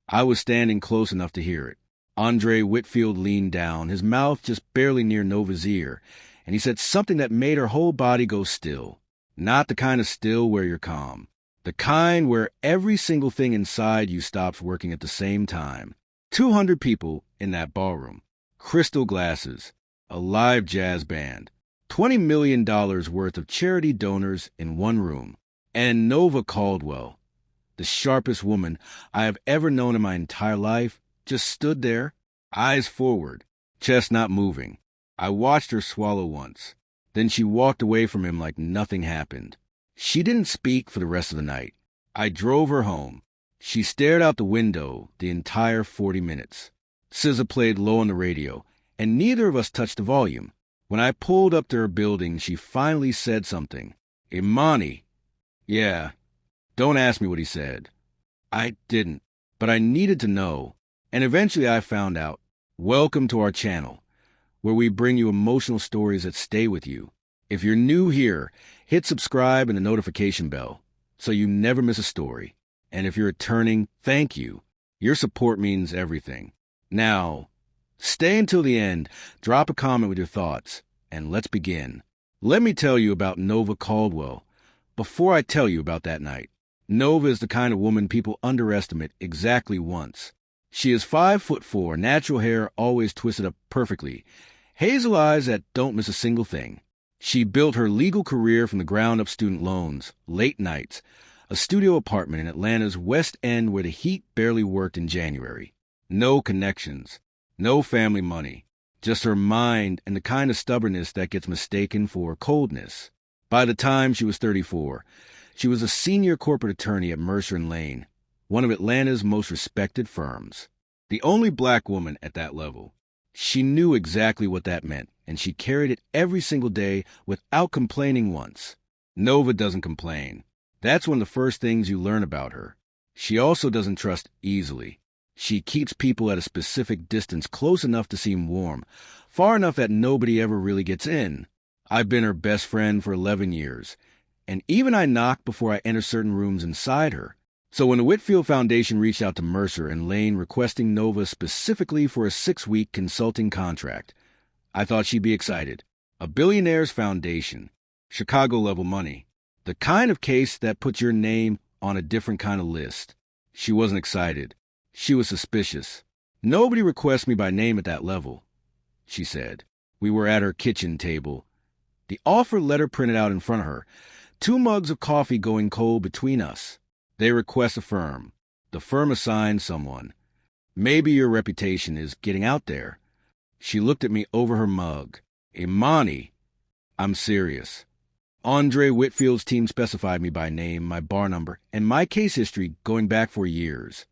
I was standing close enough to hear it. Andre Whitfield leaned down, his mouth just barely near Nova's ear, and he said something that made her whole body go still. Not the kind of still where you're calm. The kind where every single thing inside you stops working at the same time. 200 people in that ballroom. Crystal glasses. A live jazz band. $20 million worth of charity donors in one room. And Nova Caldwell, the sharpest woman I have ever known in my entire life, just stood there, eyes forward, chest not moving. I watched her swallow once. Then she walked away from him like nothing happened. She didn't speak for the rest of the night. I drove her home. She stared out the window the entire 40 minutes. SZA played low on the radio, and neither of us touched the volume. When I pulled up to her building, she finally said something. Imani. Yeah. Don't ask me what he said. I didn't, but I needed to know. And eventually I found out. Welcome to our channel, where we bring you emotional stories that stay with you. If you're new here, hit subscribe and the notification bell so you never miss a story. And if you're returning, thank you. Your support means everything. Now, stay until the end, drop a comment with your thoughts, and let's begin. Let me tell you about Nova Caldwell. Before I tell you about that night, Nova is the kind of woman people underestimate exactly once. She is 5'4", natural hair always twisted up perfectly, hazel eyes that don't miss a single thing. She built her legal career from the ground up: student loans, late nights, a studio apartment in Atlanta's West End where the heat barely worked in January. No connections, no family money, just her mind and the kind of stubbornness that gets mistaken for coldness. By the time she was 34, she was a senior corporate attorney at Mercer & Lane, one of Atlanta's most respected firms. The only black woman at that level. She knew exactly what that meant, and she carried it every single day without complaining once. Nova doesn't complain. That's one of the first things you learn about her. She also doesn't trust easily. She keeps people at a specific distance close enough to seem warm, far enough that nobody ever really gets in. I've been her best friend for 11 years, and even I knock before I enter certain rooms inside her. So when the Whitfield Foundation reached out to Mercer & Lane requesting Nova specifically for a 6-week consulting contract, I thought she'd be excited. A billionaire's foundation. Chicago-level money. The kind of case that puts your name on a different kind of list. She wasn't excited. She was suspicious. Nobody requests me by name at that level, she said. We were at her kitchen table. The offer letter printed out in front of her. 2 mugs of coffee going cold between us. They request a firm. The firm assigns someone. Maybe your reputation is getting out there. She looked at me over her mug. Imani. I'm serious. Andre Whitfield's team specified me by name, my bar number, and my case history going back for years.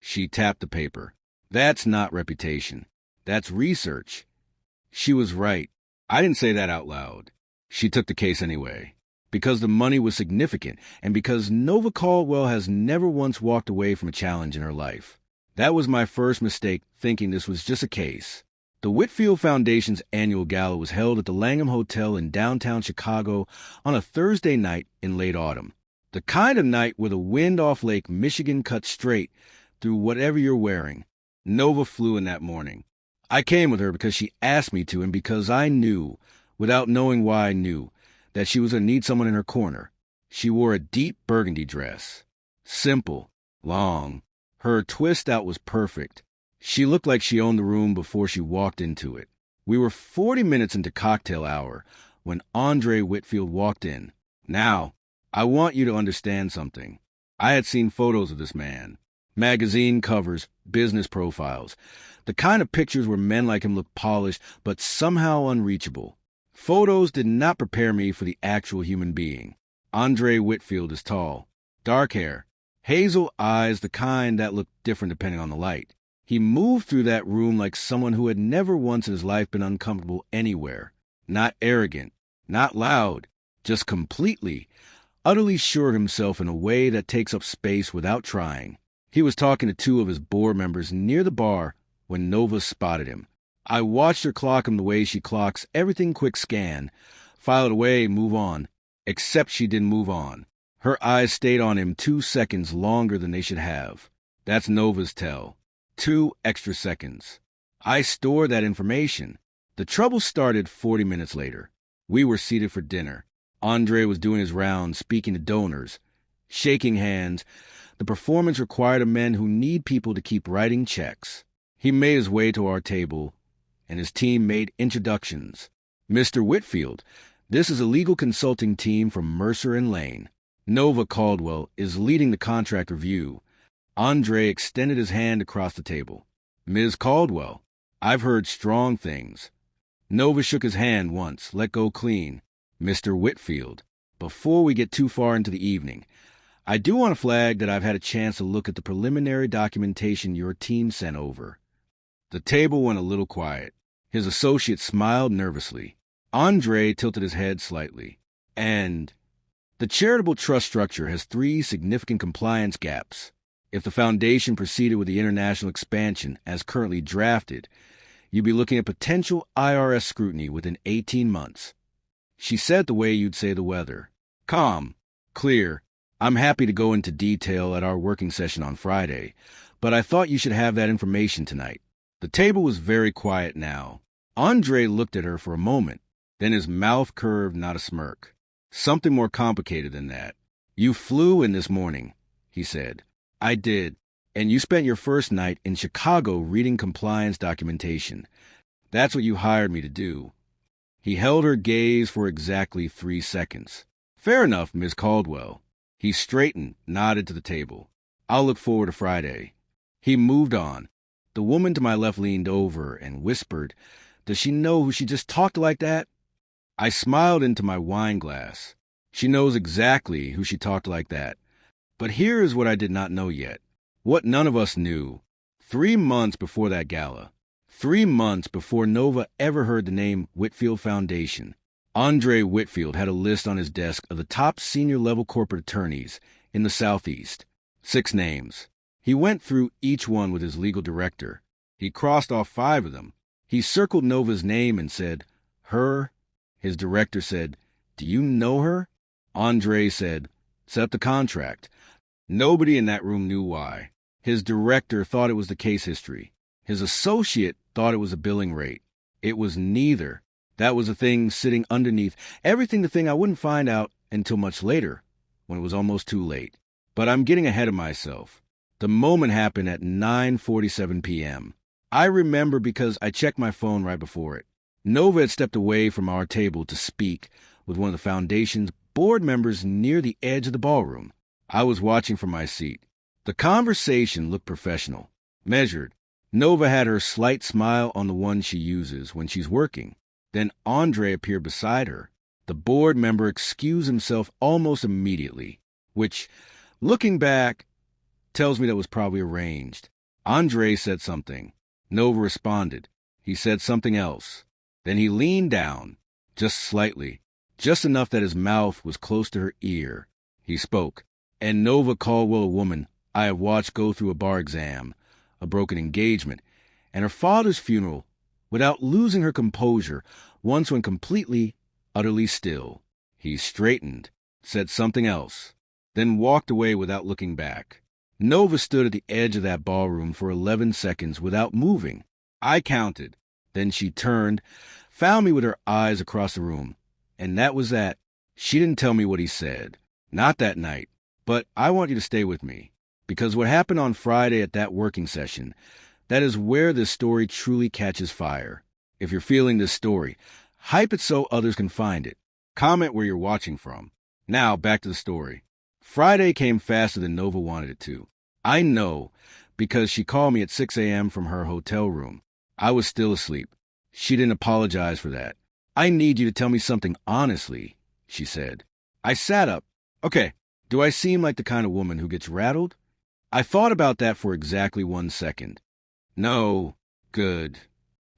She tapped the paper. That's not reputation. That's research. She was right. I didn't say that out loud. She took the case anyway. Because the money was significant, and because Nova Caldwell has never once walked away from a challenge in her life. That was my first mistake, thinking this was just a case. The Whitfield Foundation's annual gala was held at the Langham Hotel in downtown Chicago on a Thursday night in late autumn. The kind of night where the wind off Lake Michigan cuts straight through whatever you're wearing. Nova flew in that morning. I came with her because she asked me to and because I knew, without knowing why I knew, that she was going to need someone in her corner. She wore a deep burgundy dress. Simple, long. Her twist out was perfect. She looked like she owned the room before she walked into it. We were 40 minutes into cocktail hour when Andre Whitfield walked in. Now, I want you to understand something. I had seen photos of this man. Magazine covers, business profiles. The kind of pictures where men like him look polished but somehow unreachable. Photos did not prepare me for the actual human being. Andre Whitfield is tall, dark hair, hazel eyes, the kind that look different depending on the light. He moved through that room like someone who had never once in his life been uncomfortable anywhere. Not arrogant, not loud, just completely, utterly sure of himself in a way that takes up space without trying. He was talking to 2 of his board members near the bar when Nova spotted him. I watched her clock him the way she clocks everything: quick scan, file it away, move on. Except she didn't move on. Her eyes stayed on him 2 seconds longer than they should have. That's Nova's tell. 2 extra seconds. I store that information. The trouble started 40 minutes later. We were seated for dinner. Andre was doing his rounds, speaking to donors, shaking hands. The performance required a man who need people to keep writing checks. He made his way to our table, and his team made introductions. Mr. Whitfield, this is a legal consulting team from Mercer and Lane. Nova Caldwell is leading the contract review. Andre extended his hand across the table. Ms. Caldwell, I've heard strong things. Nova shook his hand once, let go clean. Mr. Whitfield, before we get too far into the evening, I do want to flag that I've had a chance to look at the preliminary documentation your team sent over. The table went a little quiet. His associate smiled nervously. Andre tilted his head slightly. And the charitable trust structure has 3 significant compliance gaps. If the foundation proceeded with the international expansion as currently drafted, you'd be looking at potential IRS scrutiny within 18 months. She said the way you'd say the weather. Calm, clear. I'm happy to go into detail at our working session on Friday, but I thought you should have that information tonight. The table was very quiet now. Andre looked at her for a moment, then his mouth curved, not a smirk. Something more complicated than that. You flew in this morning, he said. I did. And you spent your first night in Chicago reading compliance documentation. That's what you hired me to do. He held her gaze for exactly 3 seconds. Fair enough, Miss Caldwell. He straightened, nodded to the table. I'll look forward to Friday. He moved on. The woman to my left leaned over and whispered, Does she know who she just talked like that? I smiled into my wine glass. She knows exactly who she talked like that. But here is what I did not know yet. What none of us knew. 3 months before that gala. 3 months before Nova ever heard the name Whitfield Foundation. Andre Whitfield had a list on his desk of the top senior-level corporate attorneys in the Southeast. 6 names. He went through each one with his legal director. He crossed off 5 of them. He circled Nova's name and said, Her. His director said, Do you know her? Andre said, Set the contract. Nobody in that room knew why. His director thought it was the case history. His associate thought it was a billing rate. It was neither. That was the thing sitting underneath everything, the thing I wouldn't find out until much later, when it was almost too late. But I'm getting ahead of myself. The moment happened at 9:47 p.m. I remember because I checked my phone right before it. Nova had stepped away from our table to speak with one of the foundation's board members near the edge of the ballroom. I was watching from my seat. The conversation looked professional, measured. Nova had her slight smile on the one she uses when she's working. Then Andre appeared beside her. The board member excused himself almost immediately, which, looking back, tells me that was probably arranged. Andre said something. Nova responded. He said something else. Then he leaned down, just slightly, just enough that his mouth was close to her ear. He spoke. And Nova Caldwell, a woman I have watched go through a bar exam, a broken engagement, and her father's funeral without losing her composure, once went completely, utterly still. He straightened, said something else, then walked away without looking back. Nova stood at the edge of that ballroom for 11 seconds without moving. I counted. Then she turned, found me with her eyes across the room. And that was that. She didn't tell me what he said. Not that night. But I want you to stay with me. Because what happened on Friday at that working session, that is where this story truly catches fire. If you're feeling this story, hype it so others can find it. Comment where you're watching from. Now, back to the story. Friday came faster than Nova wanted it to. I know, because she called me at 6 a.m. from her hotel room. I was still asleep. She didn't apologize for that. I need you to tell me something honestly, she said. I sat up. Okay, do I seem like the kind of woman who gets rattled? I thought about that for exactly 1 second. No, good.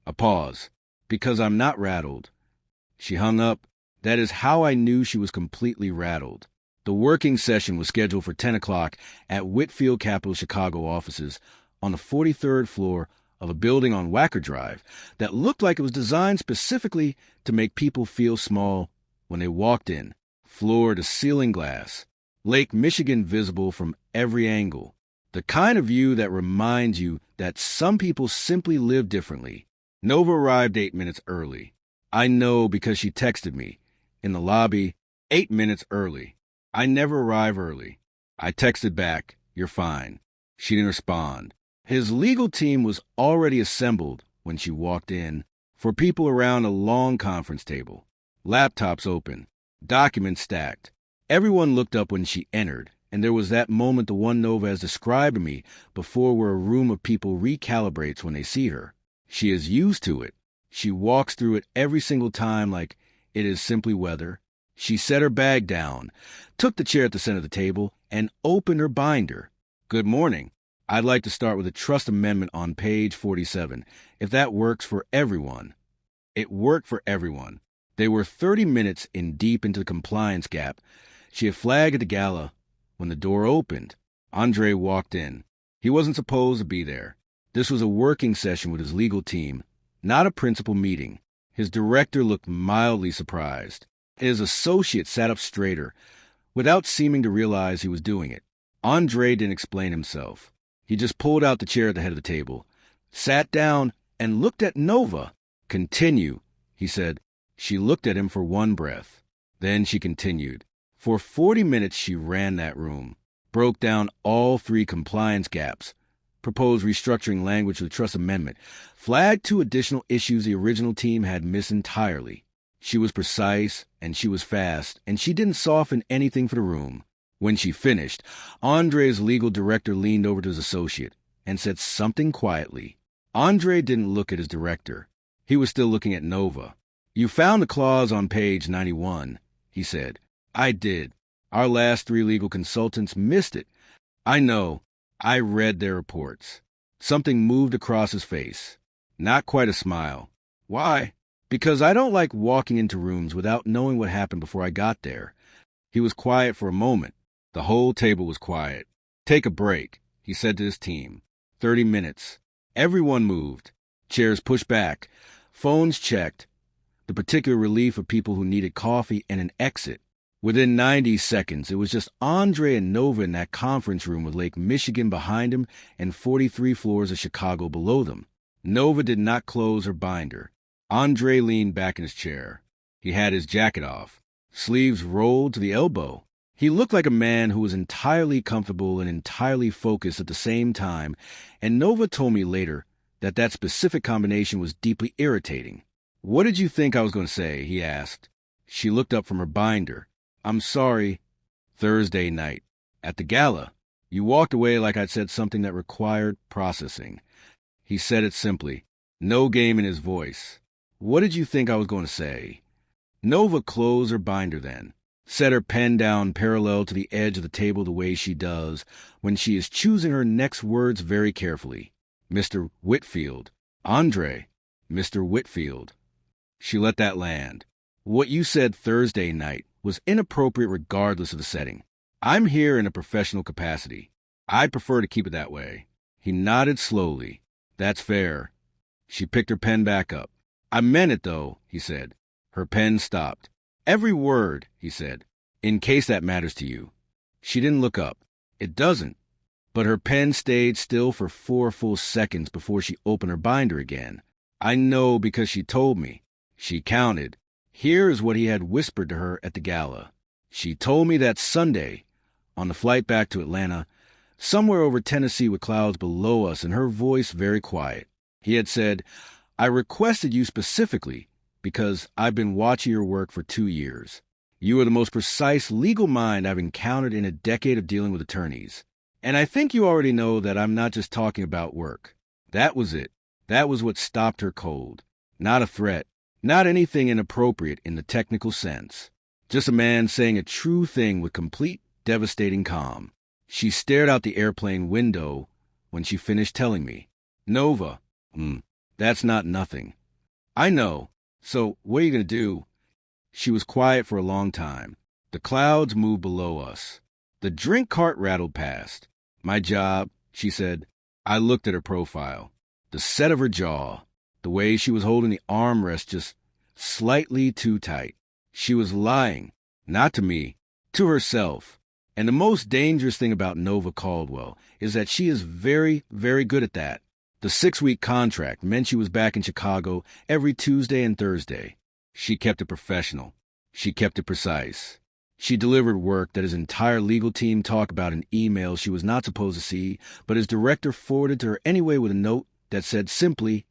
A pause. Because I'm not rattled. She hung up. That is how I knew she was completely rattled. The working session was scheduled for 10 o'clock at Whitfield Capital Chicago offices on the 43rd floor of a building on Wacker Drive that looked like it was designed specifically to make people feel small when they walked in. Floor to ceiling glass. Lake Michigan visible from every angle. The kind of view that reminds you that some people simply live differently. Nova arrived 8 minutes early. I know because she texted me. In the lobby, 8 minutes early. I never arrive early. I texted back, "You're fine." She didn't respond. His legal team was already assembled when she walked in, for people around a long conference table. Laptops open, documents stacked. Everyone looked up when she entered, and there was that moment the one Nova has described to me before, where a room of people recalibrates when they see her. She is used to it. She walks through it every single time like it is simply weather. She set her bag down, took the chair at the center of the table, and opened her binder. "Good morning. I'd like to start with a trust amendment on page 47, if that works for everyone." It worked for everyone. They were 30 minutes in deep into the compliance gap. She had flagged at the gala. When the door opened, Andre walked in. He wasn't supposed to be there. This was a working session with his legal team, not a principal meeting. His director looked mildly surprised. His associate sat up straighter, without seeming to realize he was doing it. Andre didn't explain himself. He just pulled out the chair at the head of the table, sat down, and looked at Nova. "Continue," he said. She looked at him for one breath. Then she continued. For 40 minutes she ran that room, broke down all 3 compliance gaps, proposed restructuring language of the trust amendment, flagged 2 additional issues the original team had missed entirely. She was precise, and she was fast, and she didn't soften anything for the room. When she finished, Andre's legal director leaned over to his associate and said something quietly. Andre didn't look at his director. He was still looking at Nova. "You found the clause on page 91, he said. "I did. Our last 3 legal consultants missed it. I know. I read their reports." Something moved across his face. Not quite a smile. "Why?" "Because I don't like walking into rooms without knowing what happened before I got there." He was quiet for a moment. The whole table was quiet. "Take a break," he said to his team. 30 minutes. Everyone moved. Chairs pushed back. Phones checked. The particular relief of people who needed coffee and an exit. Within 90 seconds, it was just Andre and Nova in that conference room with Lake Michigan behind him and 43 floors of Chicago below them. Nova did not close her binder. Andre leaned back in his chair. He had his jacket off, sleeves rolled to the elbow. He looked like a man who was entirely comfortable and entirely focused at the same time, and Nova told me later that that specific combination was deeply irritating. "What did you think I was going to say?" he asked. She looked up from her binder. "I'm sorry." "Thursday night. At the gala. You walked away like I'd said something that required processing." He said it simply, no game in his voice. "What did you think I was going to say?" Nova closed her binder then, set her pen down parallel to the edge of the table the way she does when she is choosing her next words very carefully. "Mr. Whitfield. Andre. Mr. Whitfield." She let that land. "What you said Thursday night was inappropriate regardless of the setting. I'm here in a professional capacity. I'd prefer to keep it that way." He nodded slowly. "That's fair." She picked her pen back up. "I meant it, though," he said. Her pen stopped. "Every word," he said, "in case that matters to you." She didn't look up. "It doesn't." But her pen stayed still for 4 full seconds before she opened her binder again. "I know because she told me." She counted. Here is what he had whispered to her at the gala. "She told me that Sunday, on the flight back to Atlanta, somewhere over Tennessee with clouds below us, and her voice very quiet. He had said, 'I requested you specifically because I've been watching your work for 2 years. You are the most precise legal mind I've encountered in a decade of dealing with attorneys. And I think you already know that I'm not just talking about work.'" That was it. That was what stopped her cold. Not a threat. Not anything inappropriate in the technical sense. Just a man saying a true thing with complete, devastating calm. She stared out the airplane window when she finished telling me. "Nova, that's not nothing." "I know. So what are you going to do?" She was quiet for a long time. The clouds moved below us. The drink cart rattled past. "My job," she said. I looked at her profile. The set of her jaw. The way she was holding the armrest just slightly too tight. She was lying. Not to me. To herself. And the most dangerous thing about Nova Caldwell is that she is very, very good at that. The 6-week contract meant she was back in Chicago every Tuesday and Thursday. She kept it professional. She kept it precise. She delivered work that his entire legal team talked about in emails she was not supposed to see, but his director forwarded to her anyway with a note that said simply,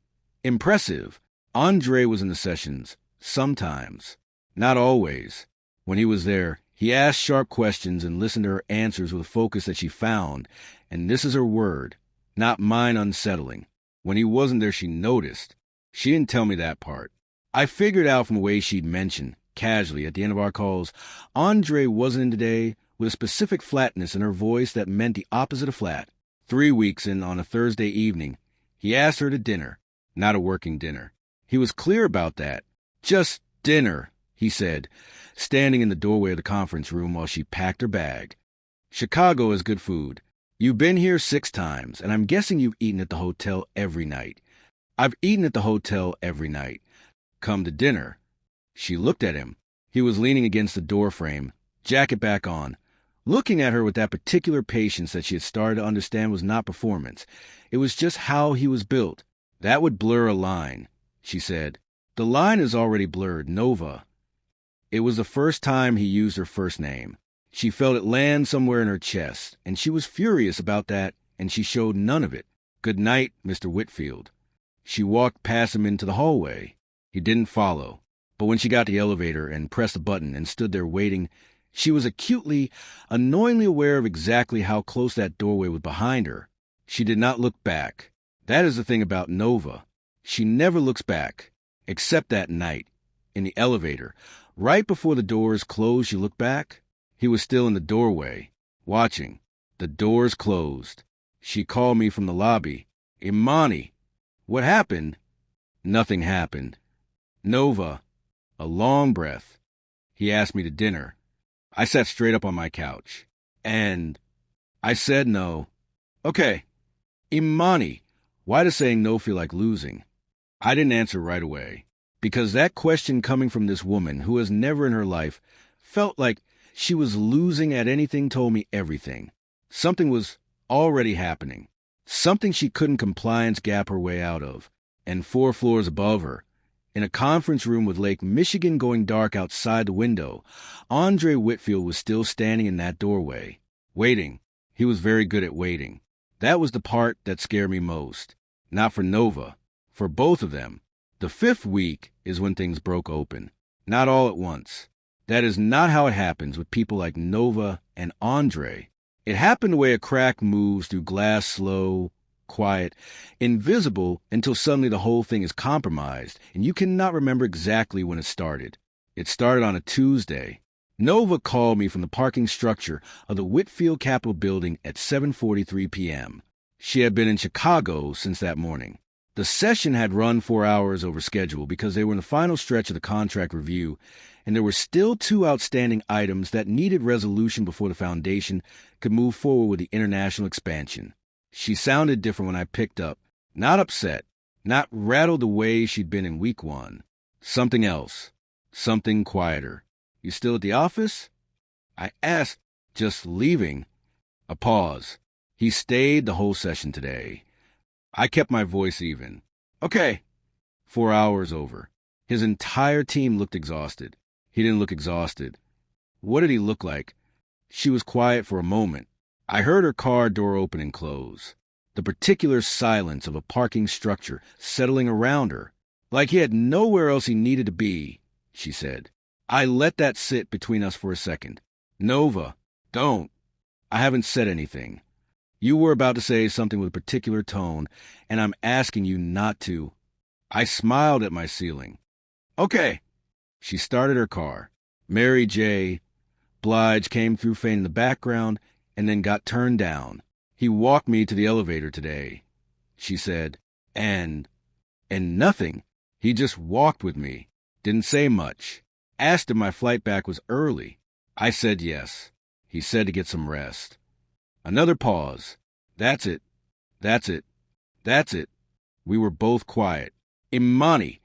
"Impressive." Andre was in the sessions, sometimes, not always. When he was there, he asked sharp questions and listened to her answers with a focus that she found, and this is her word, not mine, unsettling. When he wasn't there, she noticed. She didn't tell me that part. I figured out from the way she'd mentioned, casually, at the end of our calls, Andre wasn't in today, with a specific flatness in her voice that meant the opposite of flat. 3 weeks in, on a Thursday evening, he asked her to dinner, not a working dinner. He was clear about that. "Just dinner," he said, standing in the doorway of the conference room while she packed her bag. "Chicago has good food. You've been here 6 times, and I'm guessing you've eaten at the hotel every night." "I've eaten at the hotel every night. Come to dinner." She looked at him. He was leaning against the doorframe, jacket back on, looking at her with that particular patience that she had started to understand was not performance. It was just how he was built. "That would blur a line," she said. "The line is already blurred, Nova." It was the first time he used her first name. She felt it land somewhere in her chest, and she was furious about that, and she showed none of it. "Good night, Mr. Whitfield." She walked past him into the hallway. He didn't follow. But when she got the elevator and pressed a button and stood there waiting, she was acutely, annoyingly aware of exactly how close that doorway was behind her. She did not look back. That is the thing about Nova. She never looks back, except that night, in the elevator. Right before the doors closed, she looked back. He was still in the doorway, watching. The doors closed. She called me from the lobby. "Imani." "What happened?" "Nothing happened." "Nova." A long breath. "He asked me to dinner." I sat straight up on my couch. "And?" I said no. "Okay. Imani, why does saying no feel like losing?" I didn't answer right away, because that question coming from this woman who has never in her life felt like she was losing at anything told me everything. Something was already happening. Something she couldn't compliance gap her way out of. And 4 floors above her, in a conference room with Lake Michigan going dark outside the window, Andre Whitfield was still standing in that doorway, waiting. He was very good at waiting. That was the part that scared me most. Not for Nova, for both of them. The 5th week is when things broke open. Not all at once. That is not how it happens with people like Nova and Andre. It happened the way a crack moves through glass, slow, quiet, invisible, until suddenly the whole thing is compromised, and you cannot remember exactly when it started. It started on a Tuesday. Nova called me from the parking structure of the Whitfield Capitol building at 7:43 p.m. She had been in Chicago since that morning. The session had run 4 hours over schedule because they were in the final stretch of the contract review, and there were still 2 outstanding items that needed resolution before the foundation could move forward with the international expansion. She sounded different when I picked up. Not upset, not rattled the way she'd been in week 1. Something else. Something quieter. "You still at the office?" I asked. "Just leaving." A pause. "He stayed the whole session today." I kept my voice even. "Okay." 4 hours over. His entire team looked exhausted. He didn't look exhausted. What did he look like? She was quiet for a moment. I heard her car door open and close. The particular silence of a parking structure settling around her. Like he had nowhere else he needed to be, she said. I let that sit between us for a second. "Nova, don't. I haven't said anything. You were about to say something with a particular tone, and I'm asking you not to." I smiled at my ceiling. "Okay." She started her car. Mary J. Blige came through faint in the background and then got turned down. "He walked me to the elevator today," she said. And nothing. He just walked with me. Didn't say much. Asked if my flight back was early. I said yes. He said to get some rest. Another pause. That's it. That's it. That's it. We were both quiet. Imani,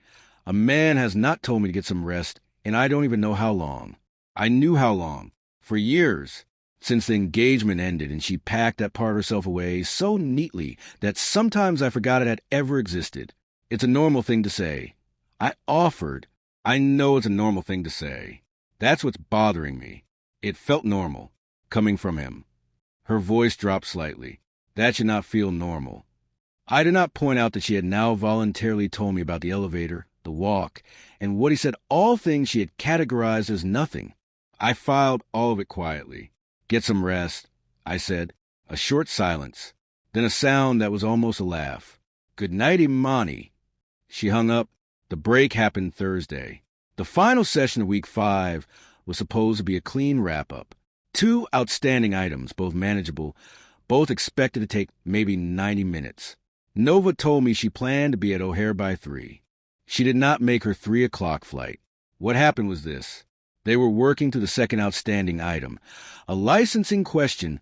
a man has not told me to get some rest, and I don't even know how long. I knew how long. For years. since the engagement ended and she packed that part of herself away so neatly that sometimes I forgot it had ever existed. It's a normal thing to say. I offered. I know it's a normal thing to say. That's what's bothering me. It felt normal, coming from him. Her voice dropped slightly. That should not feel normal. I did not point out that she had now voluntarily told me about the elevator, the walk, and what he said, all things she had categorized as nothing. I filed all of it quietly. Get some rest, I said. A short silence, then a sound that was almost a laugh. Good night, Imani. She hung up. The break happened Thursday. The final session of week 5 was supposed to be a clean wrap-up. 2 outstanding items, both manageable, both expected to take maybe 90 minutes. Nova told me she planned to be at O'Hare by 3. She did not make her 3 o'clock flight. What happened was this. They were working to the second outstanding item, a licensing question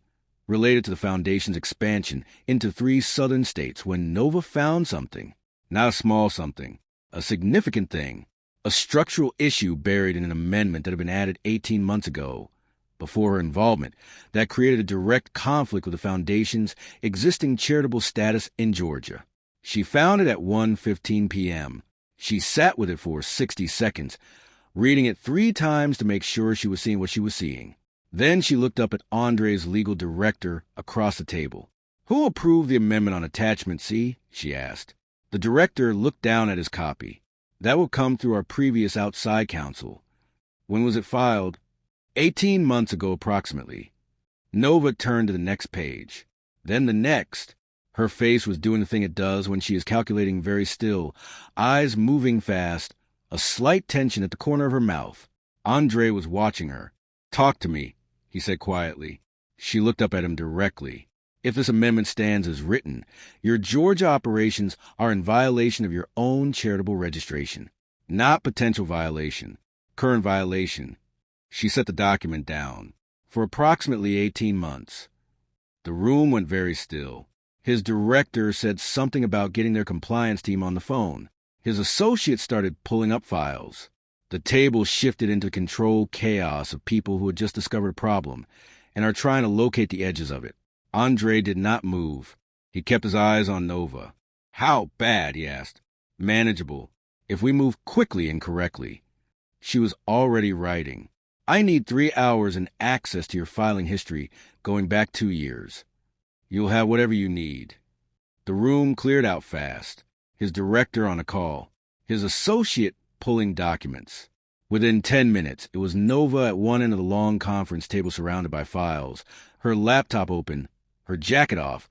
related to the Foundation's expansion into 3 southern states when Nova found something. Not a small something, a significant thing, a structural issue buried in an amendment that had been added 18 months ago, before her involvement, that created a direct conflict with the Foundation's existing charitable status in Georgia. She found it at 1:15 p.m. She sat with it for 60 seconds, reading it 3 times to make sure she was seeing what she was seeing. Then she looked up at Andre's legal director across the table. "Who approved the amendment on attachment C?" she asked. The director looked down at his copy. "That will come through our previous outside counsel." "When was it filed?" 18 months ago, approximately. Nova turned to the next page. Then the next. Her face was doing the thing it does when she is calculating, very still, eyes moving fast, a slight tension at the corner of her mouth. Andre was watching her. "Talk to me," he said quietly. She looked up at him directly. "If this amendment stands as written, your Georgia operations are in violation of your own charitable registration. Not potential violation. Current violation." She set the document down. "For approximately 18 months. The room went very still. His director said something about getting their compliance team on the phone. His associate started pulling up files. The table shifted into controlled chaos of people who had just discovered a problem and are trying to locate the edges of it. Andre did not move. He kept his eyes on Nova. "How bad?" he asked. "Manageable, if we move quickly and correctly." She was already writing. "I need 3 hours and access to your filing history going back 2 years. You'll have whatever you need." The room cleared out fast. His director on a call. His associate pulling documents. Within 10 minutes, it was Nova at one end of the long conference table surrounded by files, her laptop open, her jacket off,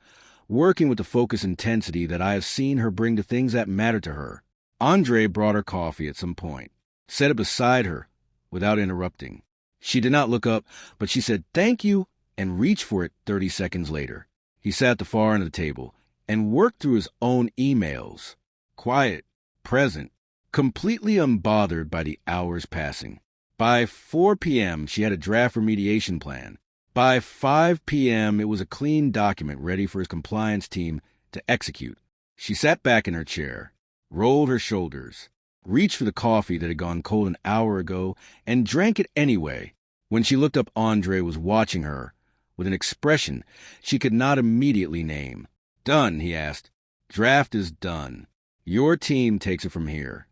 working with the focused intensity that I have seen her bring to things that matter to her. Andre brought her coffee at some point, set it beside her without interrupting. She did not look up, but she said "thank you" and reached for it 30 seconds later. He sat at the far end of the table and worked through his own emails. Quiet, present, completely unbothered by the hours passing. By 4 p.m., she had a draft remediation plan. By 5 p.m., it was a clean document ready for his compliance team to execute. She sat back in her chair, rolled her shoulders, reached for the coffee that had gone cold an hour ago, and drank it anyway. When she looked up, Andre was watching her with an expression she could not immediately name. "Done," he asked. "Draft is done. Your team takes it from here."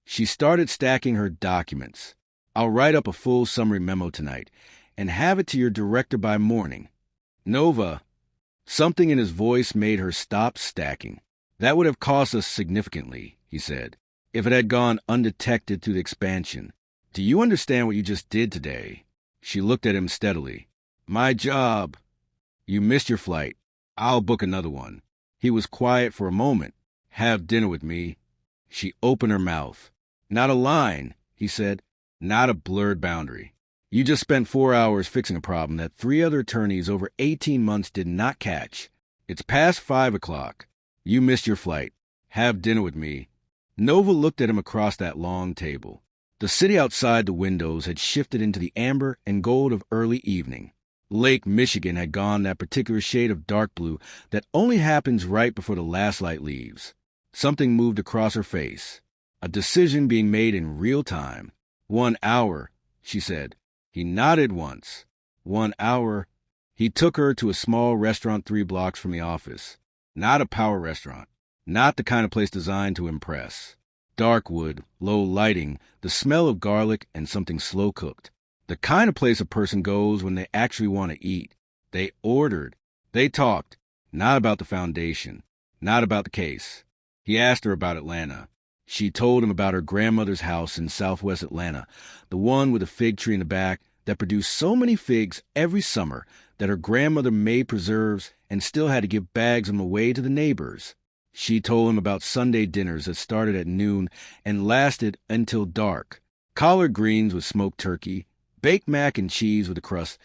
She started stacking her documents. "I'll write up a full summary memo tonight and have it to your director by morning." "Nova." Something in his voice made her stop stacking. "That would have cost us significantly," he said, "if it had gone undetected through the expansion. Do you understand what you just did today?" She looked at him steadily. "My job." "You missed your flight. I'll book another one." He was quiet for a moment. "Have dinner with me." She opened her mouth. "Not a line," he said. "Not a blurred boundary. You just spent 4 hours fixing a problem that 3 other attorneys over 18 months did not catch. It's past 5 o'clock. You missed your flight. Have dinner with me." Nova looked at him across that long table. The city outside the windows had shifted into the amber and gold of early evening. Lake Michigan had gone that particular shade of dark blue that only happens right before the last light leaves. Something moved across her face. A decision being made in real time. 1 hour, she said. He nodded once. 1 hour. He took her to a small restaurant 3 blocks from the office. Not a power restaurant. Not the kind of place designed to impress. Dark wood, low lighting, the smell of garlic and something slow-cooked. The kind of place a person goes when they actually want to eat. They ordered. They talked. Not about the foundation. Not about the case. He asked her about Atlanta. She told him about her grandmother's house in southwest Atlanta, the one with a fig tree in the back that produced so many figs every summer that her grandmother made preserves and still had to give bags of them away to the neighbors. She told him about Sunday dinners that started at noon and lasted until dark. Collard greens with smoked turkey, baked mac and cheese with a crust,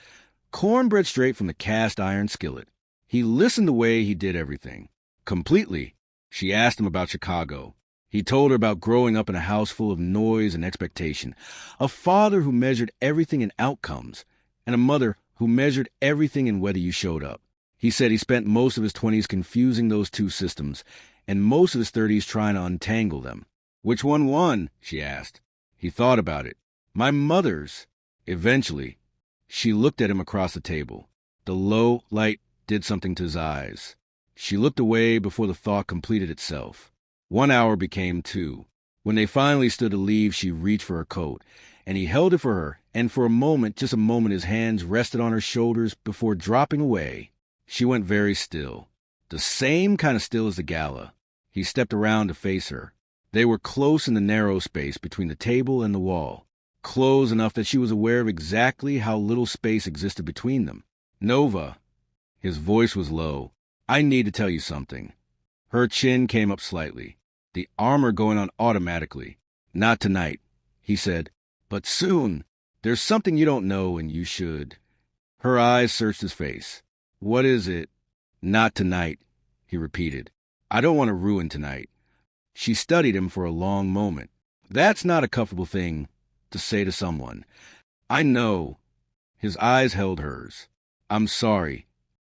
cornbread straight from the cast iron skillet. He listened the way he did everything. Completely. She asked him about Chicago. He told her about growing up in a house full of noise and expectation, a father who measured everything in outcomes, and a mother who measured everything in whether you showed up. He said he spent most of his 20s confusing those two systems, and most of his 30s trying to untangle them. Which one won? She asked. He thought about it. My mother's. Eventually, she looked at him across the table. The low light did something to his eyes. She looked away before the thought completed itself. 1 hour became 2. When they finally stood to leave, she reached for her coat, and he held it for her, and for a moment, just a moment, his hands rested on her shoulders before dropping away. She went very still. The same kind of still as the gala. He stepped around to face her. They were close in the narrow space between the table and the wall. Close enough that she was aware of exactly how little space existed between them. Nova. His voice was low. I need to tell you something. Her chin came up slightly. The armor going on automatically. Not tonight, he said. But soon. There's something you don't know and you should. Her eyes searched his face. What is it? Not tonight, he repeated. I don't want to ruin tonight. She studied him for a long moment. That's not a comfortable thing to say to someone. I know. His eyes held hers. I'm sorry.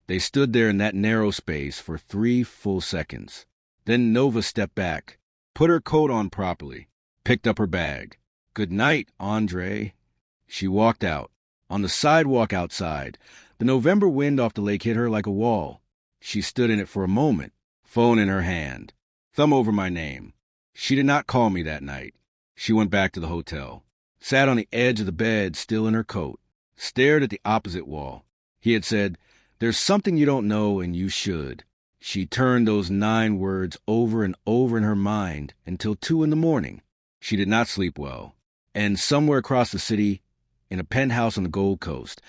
They stood there in that narrow space for 3 full seconds. Then Nova stepped back, put her coat on properly, picked up her bag. Good night, Andre. She walked out. On the sidewalk outside, the November wind off the lake hit her like a wall. She stood in it for a moment, phone in her hand. Thumb over my name. She did not call me that night. She went back to the hotel, sat on the edge of the bed, still in her coat, stared at the opposite wall. He had said, there's something you don't know and you should. She turned those 9 words over and over in her mind until 2 in the morning. She did not sleep well. And somewhere across the city, in a penthouse on the Gold Coast,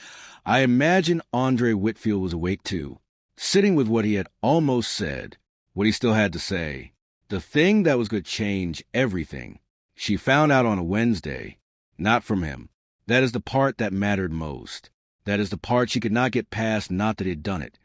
I imagine Andre Whitfield was awake too, sitting with what he had almost said, what he still had to say. The thing that was going to change everything. She found out on a Wednesday, not from him. That is the part that mattered most. That is the part she could not get past, not that he had done it,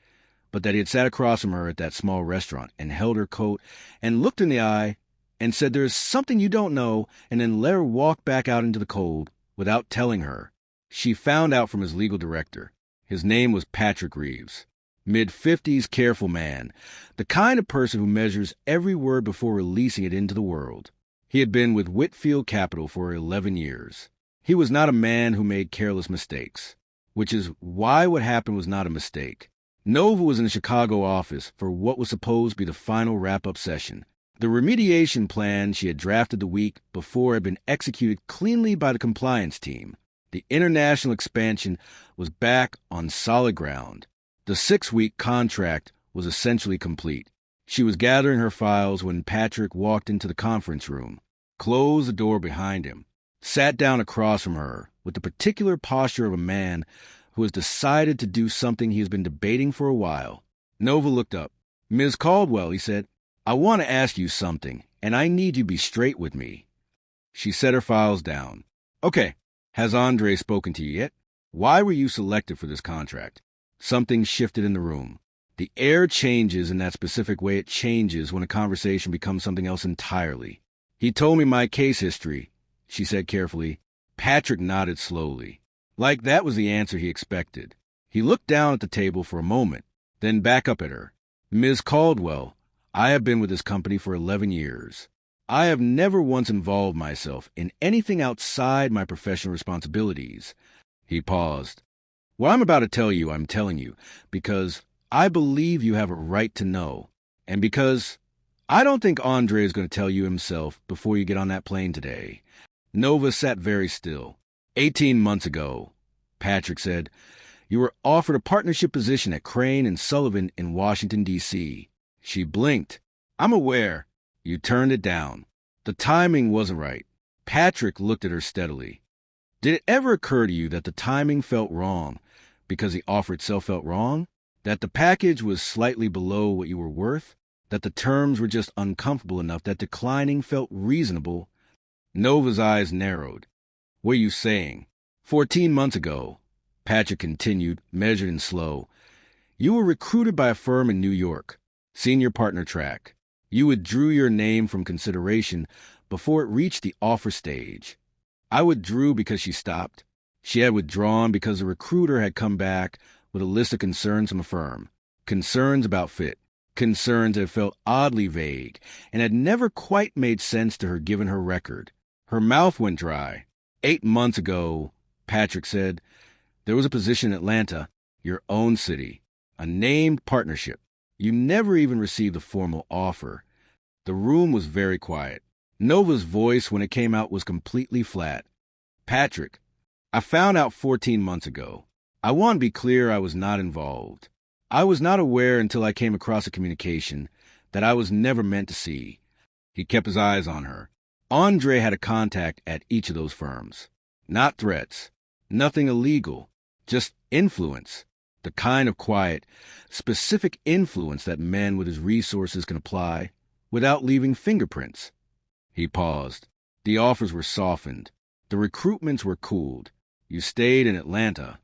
but that he had sat across from her at that small restaurant and held her coat and looked in the eye and said, there is something you don't know, and then let her walk back out into the cold without telling her. She found out from his legal director. His name was Patrick Reeves. Mid-50s, careful man, the kind of person who measures every word before releasing it into the world. He had been with Whitfield Capital for 11 years. He was not a man who made careless mistakes, which is why what happened was not a mistake. Nova was in the Chicago office for what was supposed to be the final wrap-up session. The remediation plan she had drafted the week before had been executed cleanly by the compliance team. The international expansion was back on solid ground. The 6-week contract was essentially complete. She was gathering her files when Patrick walked into the conference room, closed the door behind him, sat down across from her with the particular posture of a man who has decided to do something he has been debating for a while. Nova looked up. Ms. Caldwell, he said, I want to ask you something, and I need you to be straight with me. She set her files down. Okay, has Andre spoken to you yet? Why were you selected for this contract? Something shifted in the room. The air changes in that specific way it changes when a conversation becomes something else entirely. He told me my case history, she said carefully. Patrick nodded slowly, like that was the answer he expected. He looked down at the table for a moment, then back up at her. Ms. Caldwell, I have been with this company for 11 years. I have never once involved myself in anything outside my professional responsibilities. He paused. What I'm about to tell you, I'm telling you, because I believe you have a right to know, and because I don't think Andre is going to tell you himself before you get on that plane today. Nova sat very still. 18 months ago, Patrick said, you were offered a partnership position at Crane and Sullivan in Washington, D.C. She blinked. I'm aware. You turned it down. The timing wasn't right. Patrick looked at her steadily. Did it ever occur to you that the timing felt wrong because the offer itself felt wrong? That the package was slightly below what you were worth? That the terms were just uncomfortable enough that declining felt reasonable? Nova's eyes narrowed. What are you saying? 14 months ago, Patrick continued, measured and slow, you were recruited by a firm in New York, senior partner track. You withdrew your name from consideration before it reached the offer stage. I withdrew because she stopped. She had withdrawn because the recruiter had come back with a list of concerns from the firm. Concerns about fit. Concerns that felt oddly vague and had never quite made sense to her given her record. Her mouth went dry. 8 months ago, Patrick said, there was a position in Atlanta, your own city, a named partnership. You never even received a formal offer. The room was very quiet. Nova's voice, when it came out, was completely flat. Patrick, I found out 14 months ago. I want to be clear I was not involved. I was not aware until I came across a communication that I was never meant to see. He kept his eyes on her. Andre had a contact at each of those firms. Not threats. Nothing illegal. Just influence. The kind of quiet, specific influence that men with his resources can apply without leaving fingerprints. He paused. The offers were softened. The recruitments were cooled. You stayed in Atlanta.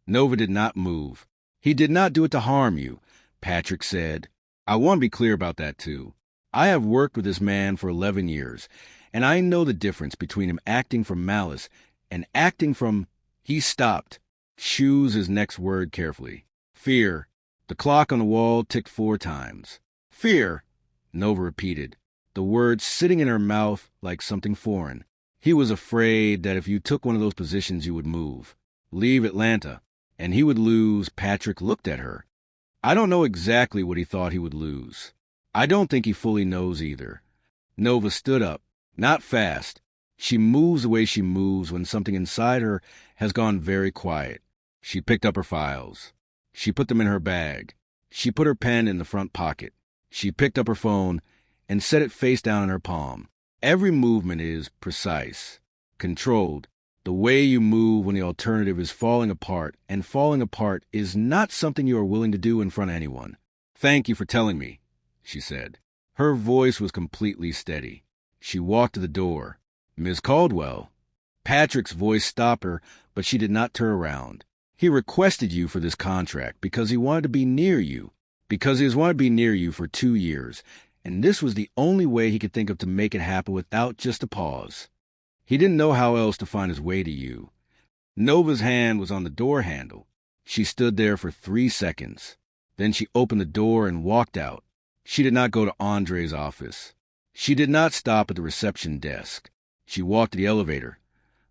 Nova did not move. He did not do it to harm you, Patrick said. I want to be clear about that, too. I have worked with this man for 11 years, and I know the difference between him acting from malice and acting from... He stopped. Choose his next word carefully. Fear. The clock on the wall ticked 4 times. Fear, Nova repeated, the words sitting in her mouth like something foreign. He was afraid that if you took one of those positions you would move, leave Atlanta, and he would lose. Patrick looked at her. I don't know exactly what he thought he would lose. I don't think he fully knows either. Nova stood up, not fast. She moves the way she moves when something inside her has gone very quiet. She picked up her files. She put them in her bag. She put her pen in the front pocket. She picked up her phone and set it face down in her palm. Every movement is precise, controlled. The way you move when the alternative is falling apart, and falling apart is not something you are willing to do in front of anyone. Thank you for telling me, she said. Her voice was completely steady. She walked to the door. Miss Caldwell. Patrick's voice stopped her, but she did not turn around. He requested you for this contract because he wanted to be near you, because he has wanted to be near you for 2 years, and this was the only way he could think of to make it happen without just a pause. He didn't know how else to find his way to you. Nova's hand was on the door handle. She stood there for 3 seconds. Then she opened the door and walked out. She did not go to Andre's office. She did not stop at the reception desk. She walked to the elevator,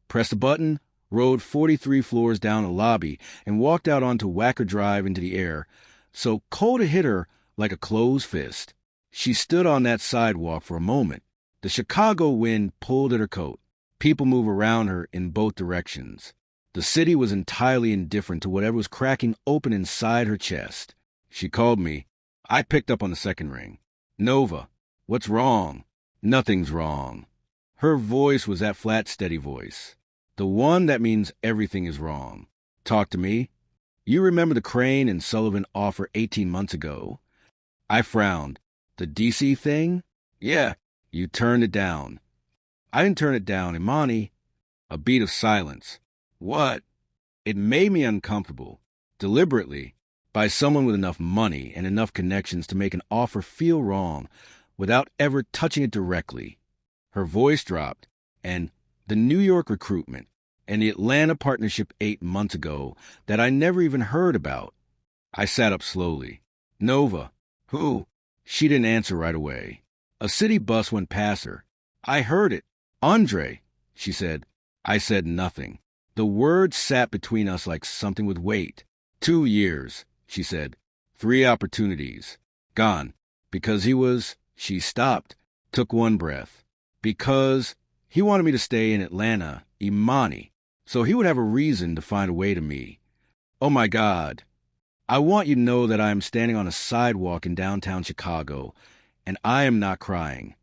pressed a button, rode 43 floors down the lobby, and walked out onto Wacker Drive into the air, so cold it hit her like a closed fist. She stood on that sidewalk for a moment. The Chicago wind pulled at her coat. People moved around her in both directions. The city was entirely indifferent to whatever was cracking open inside her chest. She called me. I picked up on the second ring. Nova, what's wrong? Nothing's wrong. Her voice was that flat, steady voice. The one that means everything is wrong. Talk to me. You remember the Crane and Sullivan offer 18 months ago? I frowned. The D.C. thing? Yeah, you turned it down. I didn't turn it down, Imani. A beat of silence. What? It made me uncomfortable, deliberately, by someone with enough money and enough connections to make an offer feel wrong without ever touching it directly. Her voice dropped, and the New York recruitment and the Atlanta partnership 8 months ago that I never even heard about. I sat up slowly. Nova. Who? She didn't answer right away. A city bus went past her. I heard it. Andre, she said. I said nothing. The word sat between us like something with weight. 2 years, she said. 3 opportunities. Gone. Because he was... She stopped, took one breath. Because he wanted me to stay in Atlanta, Imani, so he would have a reason to find a way to me. Oh my God. I want you to know that I am standing on a sidewalk in downtown Chicago, and I am not crying.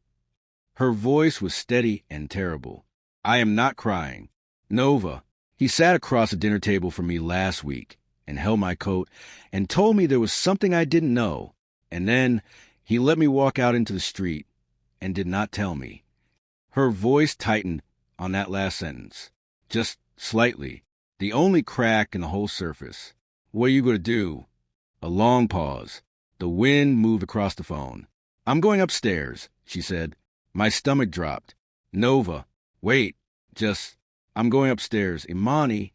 Her voice was steady and terrible. I am not crying. Nova, he sat across the dinner table from me last week and held my coat and told me there was something I didn't know, and then he let me walk out into the street and did not tell me. Her voice tightened on that last sentence, just slightly, the only crack in the whole surface. What are you going to do? A long pause. The wind moved across the phone. I'm going upstairs, she said. My stomach dropped. Nova, wait, I'm going upstairs. Imani.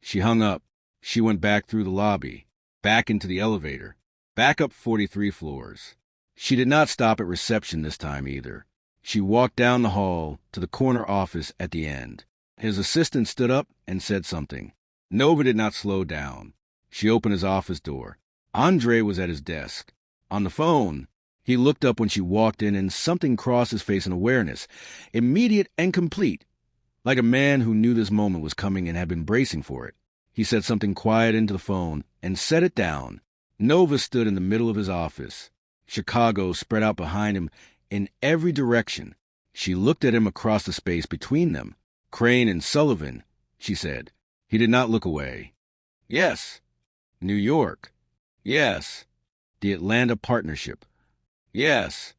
She hung up. She went back through the lobby, back into the elevator, back up 43 floors. She did not stop at reception this time either. She walked down the hall to the corner office at the end. His assistant stood up and said something. Nova did not slow down. She opened his office door. Andre was at his desk. On the phone, he looked up when she walked in and something crossed his face in awareness, immediate and complete, like a man who knew this moment was coming and had been bracing for it. He said something quiet into the phone and set it down. Nova stood in the middle of his office. Chicago spread out behind him in every direction. She looked at him across the space between them. Crane and Sullivan, she said. He did not look away. Yes. New York. Yes. The Atlanta Partnership. Yes.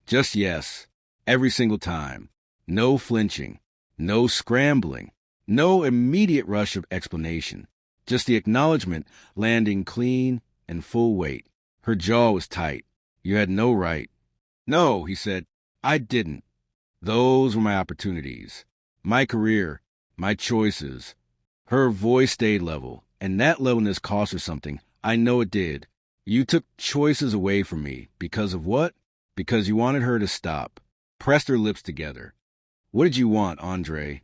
Just yes. Every single time. No flinching. No scrambling. No immediate rush of explanation. Just the acknowledgement landing clean and full weight. Her jaw was tight. You had no right. No, he said. I didn't. Those were my opportunities. My career. My choices. Her voice stayed level, and that levelness cost her something. I know it did. You took choices away from me. Because of what? Because you wanted her to stop. Pressed her lips together. What did you want, Andre?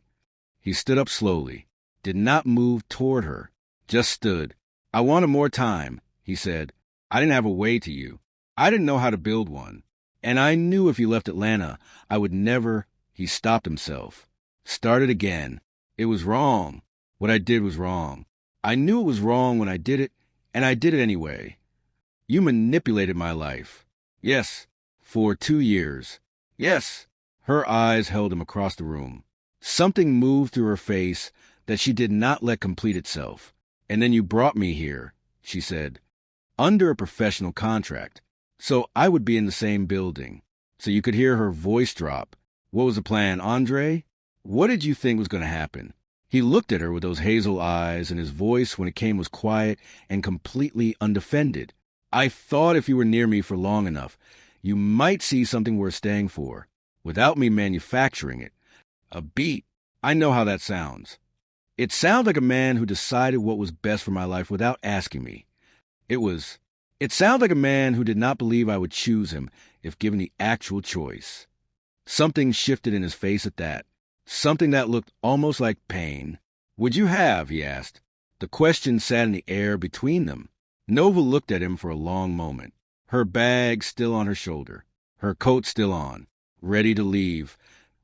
He stood up slowly. Did not move toward her. Just stood. I wanted more time, he said. I didn't have a way to you. I didn't know how to build one. And I knew if you left Atlanta, I would never... He stopped himself. Started again. It was wrong. What I did was wrong. I knew it was wrong when I did it, and I did it anyway. You manipulated my life. Yes. For 2 years. Yes. Her eyes held him across the room. Something moved through her face that she did not let complete itself. And then you brought me here, she said, under a professional contract. So I would be in the same building. So you could hear her voice drop. What was the plan, Andre? What did you think was going to happen? He looked at her with those hazel eyes, and his voice, when it came, was quiet and completely undefended. I thought if you were near me for long enough, you might see something worth staying for, without me manufacturing it. A beat. I know how that sounds. It sounds like a man who decided what was best for my life without asking me. It sounds like a man who did not believe I would choose him if given the actual choice. Something shifted in his face at that. Something that looked almost like pain. Would you have? He asked. The question sat in the air between them. Nova looked at him for a long moment, her bag still on her shoulder, her coat still on, ready to leave,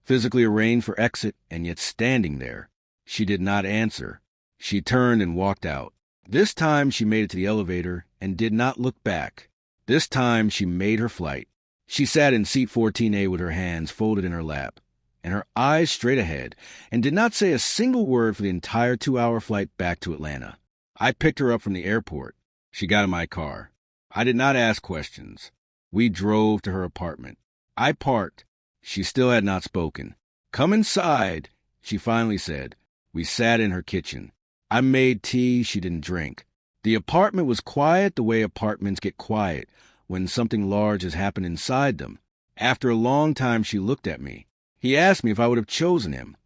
physically arranged for exit and yet standing there. She did not answer. She turned and walked out. This time she made it to the elevator and did not look back. This time she made her flight. She sat in seat 14A with her hands folded in her lap and her eyes straight ahead, and did not say a single word for the entire 2-hour flight back to Atlanta. I picked her up from the airport. She got in my car. I did not ask questions. We drove to her apartment. I parked. She still had not spoken. Come inside, she finally said. We sat in her kitchen. I made tea she didn't drink. The apartment was quiet the way apartments get quiet when something large has happened inside them. After a long time she looked at me. He asked me if I would have chosen him,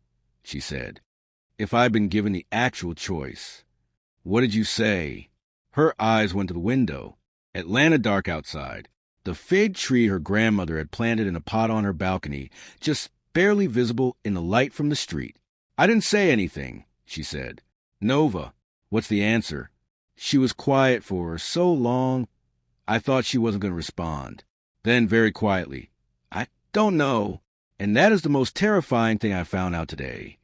she said. If I'd been given the actual choice. What did you say? Her eyes went to the window. Atlanta dark outside. The fig tree her grandmother had planted in a pot on her balcony, just barely visible in the light from the street. I didn't say anything, she said. Nova, what's the answer? She was quiet for so long, I thought she wasn't going to respond. Then, very quietly, I don't know. And that is the most terrifying thing I found out today.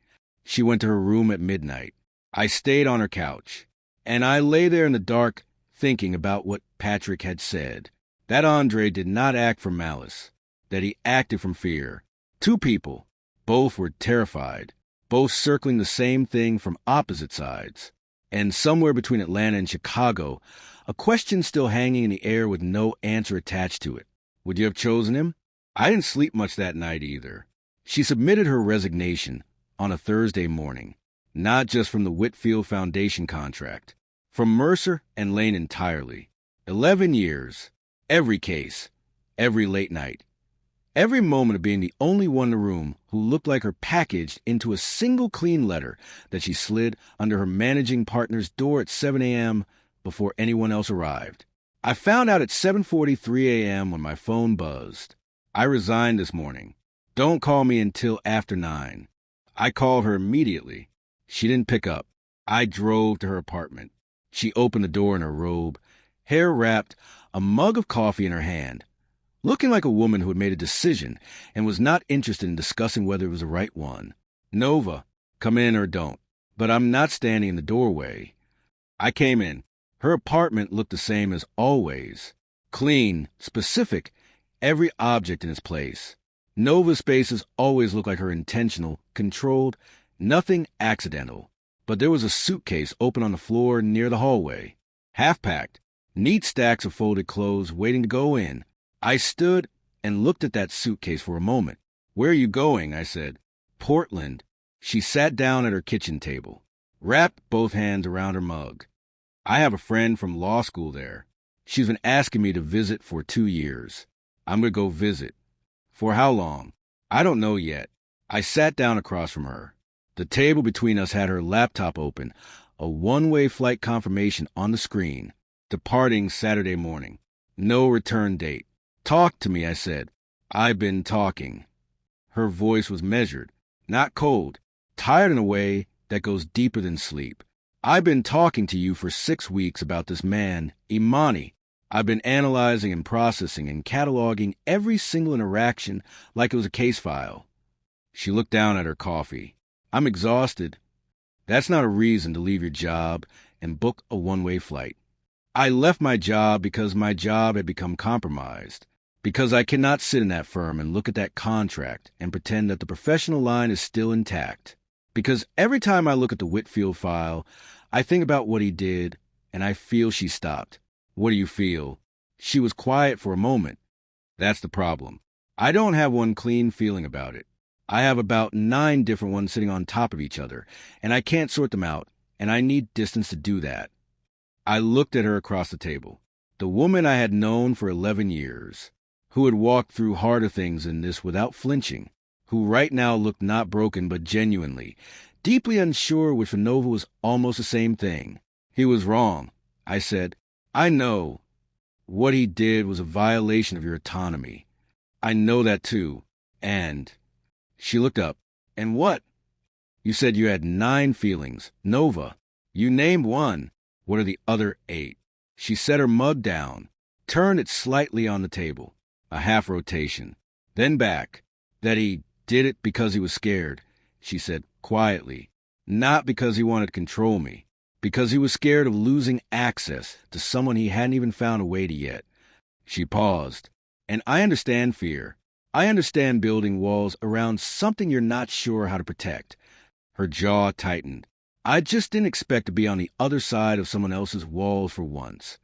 She went to her room at midnight. I stayed on her couch, and I lay there in the dark thinking about what Patrick had said. That Andre did not act from malice, that he acted from fear. Two people. Both were terrified, both circling the same thing from opposite sides. And somewhere between Atlanta and Chicago, a question still hanging in the air with no answer attached to it. Would you have chosen him? I didn't sleep much that night either. She submitted her resignation on a Thursday morning, not just from the Whitfield Foundation contract, from Mercer and Lane entirely. 11 years, every case, every late night, every moment of being the only one in the room who looked like her packaged into a single clean letter that she slid under her managing partner's door at 7 a.m. before anyone else arrived. I found out at 7:43 a.m. when my phone buzzed. I resigned this morning. Don't call me until after 9. I called her immediately. She didn't pick up. I drove to her apartment. She opened the door in her robe, hair wrapped, a mug of coffee in her hand, looking like a woman who had made a decision and was not interested in discussing whether it was the right one. Nova, come in or don't. But I'm not standing in the doorway. I came in. Her apartment looked the same as always. Clean, specific, every object in its place. Nova's spaces always looked like her intentional, controlled, nothing accidental. But there was a suitcase open on the floor near the hallway. Half-packed, neat stacks of folded clothes waiting to go in. I stood and looked at that suitcase for a moment. Where are you going? I said. Portland. She sat down at her kitchen table, wrapped both hands around her mug. I have a friend from law school there. She's been asking me to visit for 2 years. I'm going to go visit. For how long? I don't know yet. I sat down across from her. The table between us had her laptop open, a one-way flight confirmation on the screen, departing Saturday morning. No return date. Talk to me, I said. I've been talking. Her voice was measured, not cold, tired in a way that goes deeper than sleep. I've been talking to you for 6 weeks about this man, Imani. I've been analyzing and processing and cataloging every single interaction like it was a case file. She looked down at her coffee. I'm exhausted. That's not a reason to leave your job and book a one-way flight. I left my job because my job had become compromised, because I cannot sit in that firm and look at that contract and pretend that the professional line is still intact. Because every time I look at the Whitfield file, I think about what he did, and I feel she stopped. What do you feel? She was quiet for a moment. That's the problem. I don't have one clean feeling about it. I have about 9 different ones sitting on top of each other, and I can't sort them out, and I need distance to do that. I looked at her across the table, the woman I had known for 11 years, who had walked through harder things than this without flinching, who right now looked not broken but genuinely, deeply unsure, which for Nova was almost the same thing. He was wrong, I said. I know. What he did was a violation of your autonomy. I know that too. And... She looked up. And what? You said you had 9 feelings. Nova, you named one. What are the other 8? She set her mug down, turned it slightly on the table, a half rotation, then back. That he did it because he was scared, she said quietly. Not because he wanted to control me, because he was scared of losing access to someone he hadn't even found a way to yet. She paused. And I understand fear. I understand building walls around something you're not sure how to protect. Her jaw tightened. I just didn't expect to be on the other side of someone else's walls for once.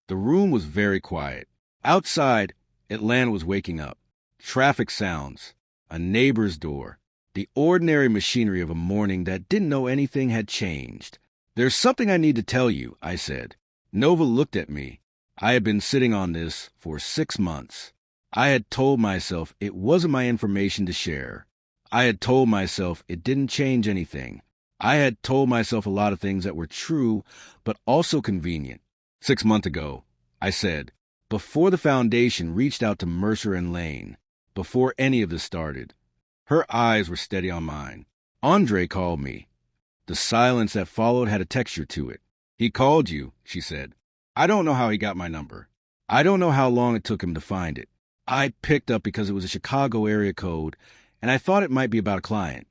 The room was very quiet. Outside, Atlanta was waking up. Traffic sounds, a neighbor's door, the ordinary machinery of a morning that didn't know anything had changed. There's something I need to tell you, I said. Nova looked at me. I had been sitting on this for 6 months. I had told myself it wasn't my information to share. I had told myself it didn't change anything. I had told myself a lot of things that were true, but also convenient. 6 months ago, I said, before the foundation reached out to Mercer and Lane, before any of this started. Her eyes were steady on mine. Andre called me. The silence that followed had a texture to it. "He called you," she said. "I don't know how he got my number. I don't know how long it took him to find it. I picked up because it was a Chicago area code, and I thought it might be about a client."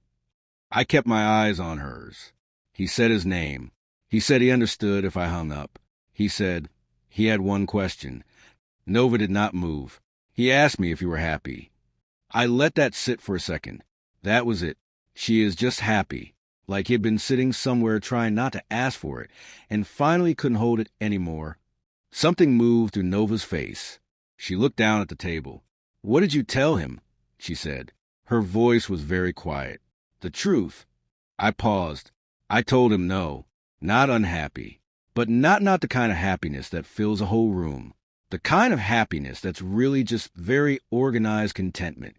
I kept my eyes on hers. He said his name. He said he understood if I hung up. He said he had one question. Nova did not move. He asked me if you were happy. I let that sit for a second. That was it. She is just happy. Like he had been sitting somewhere trying not to ask for it, and finally couldn't hold it anymore. Something moved through Nova's face. She looked down at the table. "What did you tell him?" she said. Her voice was very quiet. "The truth." I paused. I told him no, not unhappy, but not the kind of happiness that fills a whole room. The kind of happiness that's really just very organized contentment.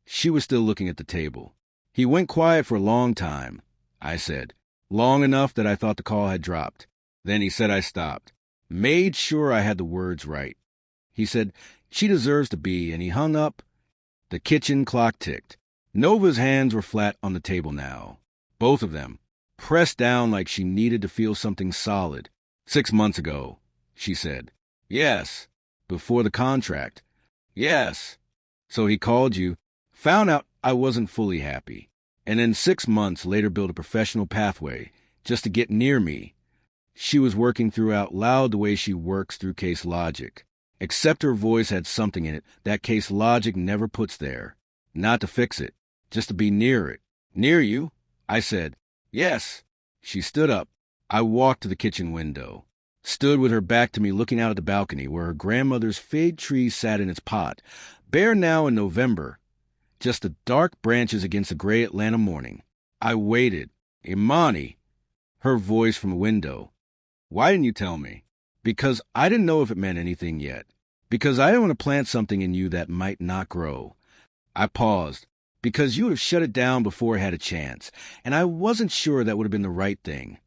She was still looking at the table. "He went quiet for a long time," I said. "Long enough that I thought the call had dropped. Then he said I stopped. Made sure I had the words right. He said, 'She deserves to be,' and he hung up." The kitchen clock ticked. Nova's hands were flat on the table now. Both of them, pressed down like she needed to feel something solid. "6 months ago," she said. "Yes." "Before the contract." "Yes." "So he called you, found out I wasn't fully happy, and then 6 months later built a professional pathway just to get near me." She was working through out loud the way she works through case logic. Except her voice had something in it that case logic never puts there. Not to fix it, just to be near it. "Near you?" I said. "Yes." She stood up. I walked to the kitchen window. Stood with her back to me looking out at the balcony where her grandmother's fig tree sat in its pot, bare now in November, just the dark branches against the gray Atlanta morning. I waited. "Imani," her voice from the window. "Why didn't you tell me?" "Because I didn't know if it meant anything yet. Because I didn't want to plant something in you that might not grow." I paused. "Because you would have shut it down before it had a chance, and I wasn't sure that would have been the right thing."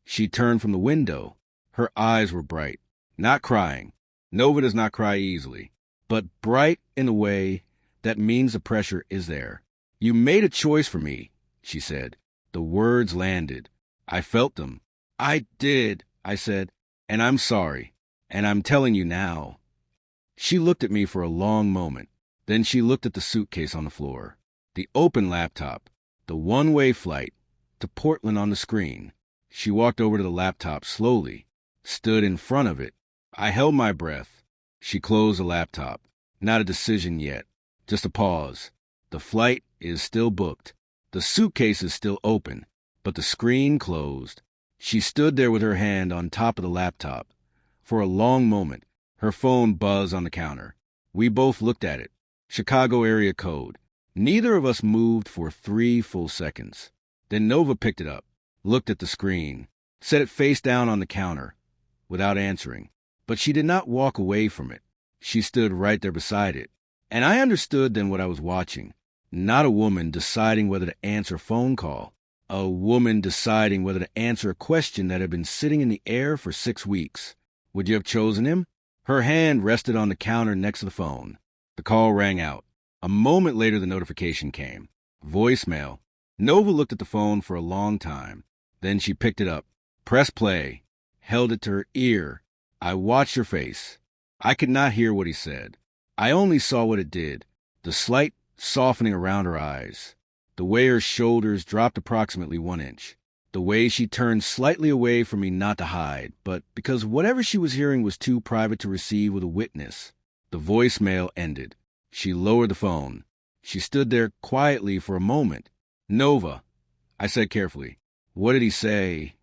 She turned from the window. Her eyes were bright. Not crying. Nova does not cry easily. But bright in a way that means the pressure is there. "You made a choice for me," she said. The words landed. I felt them. "I did," I said, "and I'm sorry, and I'm telling you now." She looked at me for a long moment. Then she looked at the suitcase on the floor, the open laptop, the one-way flight to Portland on the screen. She walked over to the laptop slowly, stood in front of it. I held my breath. She closed the laptop. Not a decision yet, just a pause. The flight is still booked. The suitcase is still open, but the screen closed. She stood there with her hand on top of the laptop. For a long moment, her phone buzzed on the counter. We both looked at it. Chicago area code. Neither of us moved for 3 full seconds. Then Nova picked it up, looked at the screen, set it face down on the counter, without answering. But she did not walk away from it. She stood right there beside it. And I understood then what I was watching. Not a woman deciding whether to answer a phone call. A woman deciding whether to answer a question that had been sitting in the air for 6 weeks. Would you have chosen him? Her hand rested on the counter next to the phone. The call rang out. A moment later, the notification came. Voicemail. Nova looked at the phone for a long time. Then she picked it up, pressed play, held it to her ear. I watched her face. I could not hear what he said. I only saw what it did, the slight softening around her eyes, the way her shoulders dropped approximately 1 inch, the way she turned slightly away from me not to hide, but because whatever she was hearing was too private to receive with a witness. The voicemail ended. She lowered the phone. She stood there quietly for a moment. "Nova," I said carefully. "What did he say?"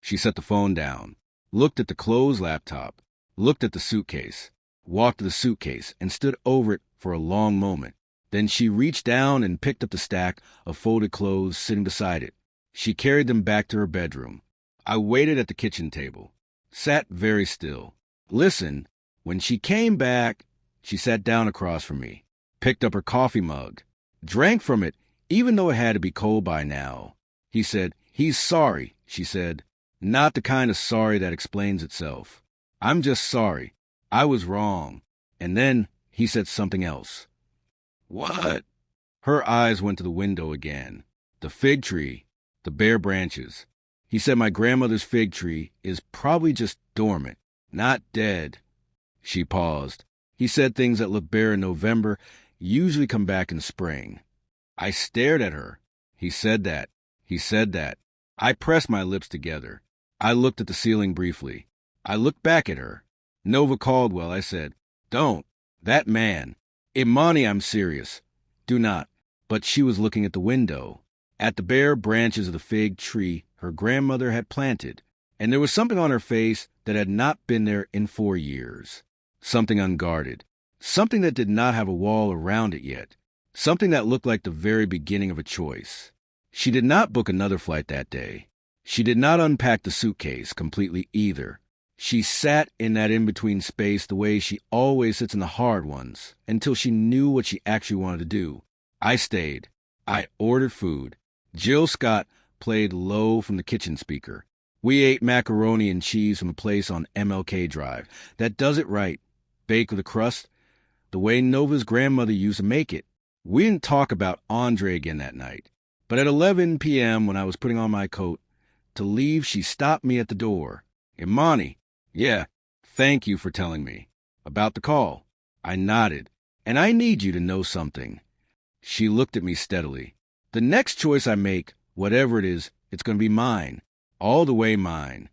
She set the phone down, looked at the closed laptop, looked at the suitcase, walked to the suitcase, and stood over it for a long moment. Then she reached down and picked up the stack of folded clothes sitting beside it. She carried them back to her bedroom. I waited at the kitchen table, sat very still, listened. When she came back, she sat down across from me, picked up her coffee mug, drank from it, even though it had to be cold by now. He said, "He's sorry," she said. "Not the kind of sorry that explains itself. I'm just sorry. I was wrong." And then he said something else. "What?" Her eyes went to the window again. The fig tree, The bare branches. He said my grandmother's fig tree is probably just dormant, not dead. She paused. He said things that look bare in November usually come back in spring. I stared at her. He said that. He said that. I pressed my lips together. I looked at the ceiling briefly. I looked back at her. Nova Caldwell, I said. Don't. That man. Imani, I'm serious. Do not. But she was looking at the window, at the bare branches of the fig tree her grandmother had planted, and there was something on her face that had not been there in 4 years. Something unguarded. Something that did not have a wall around it yet. Something that looked like the very beginning of a choice. She did not book another flight that day. She did not unpack the suitcase completely either. She sat in that in-between space the way she always sits in the hard ones, until she knew what she actually wanted to do. I stayed. I ordered food. Jill Scott played low from the kitchen speaker. We ate macaroni and cheese from a place on MLK Drive that does it right, baked with a crust, the way Nova's grandmother used to make it. We didn't talk about Andre again that night. But at 11 p.m. when I was putting on my coat to leave, she stopped me at the door. Imani. Yeah, thank you for telling me. About the call. I nodded. And I need you to know something. She looked at me steadily. The next choice I make, whatever it is, it's going to be mine. All the way mine.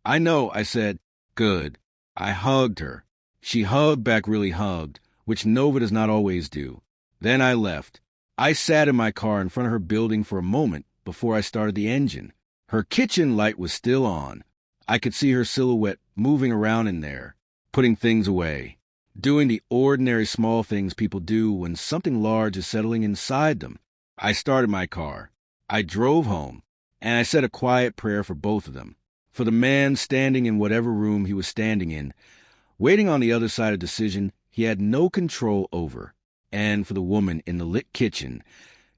I know, I said. Good. I hugged her. She hugged back, really hugged, which Nova does not always do. Then I left. I sat in my car in front of her building for a moment before I started the engine. Her kitchen light was still on. I could see her silhouette moving around in there, putting things away, doing the ordinary small things people do when something large is settling inside them. I started my car. I drove home, and I said a quiet prayer for both of them, for the man standing in whatever room he was standing in, waiting on the other side of a decision he had no control over, and for the woman in the lit kitchen,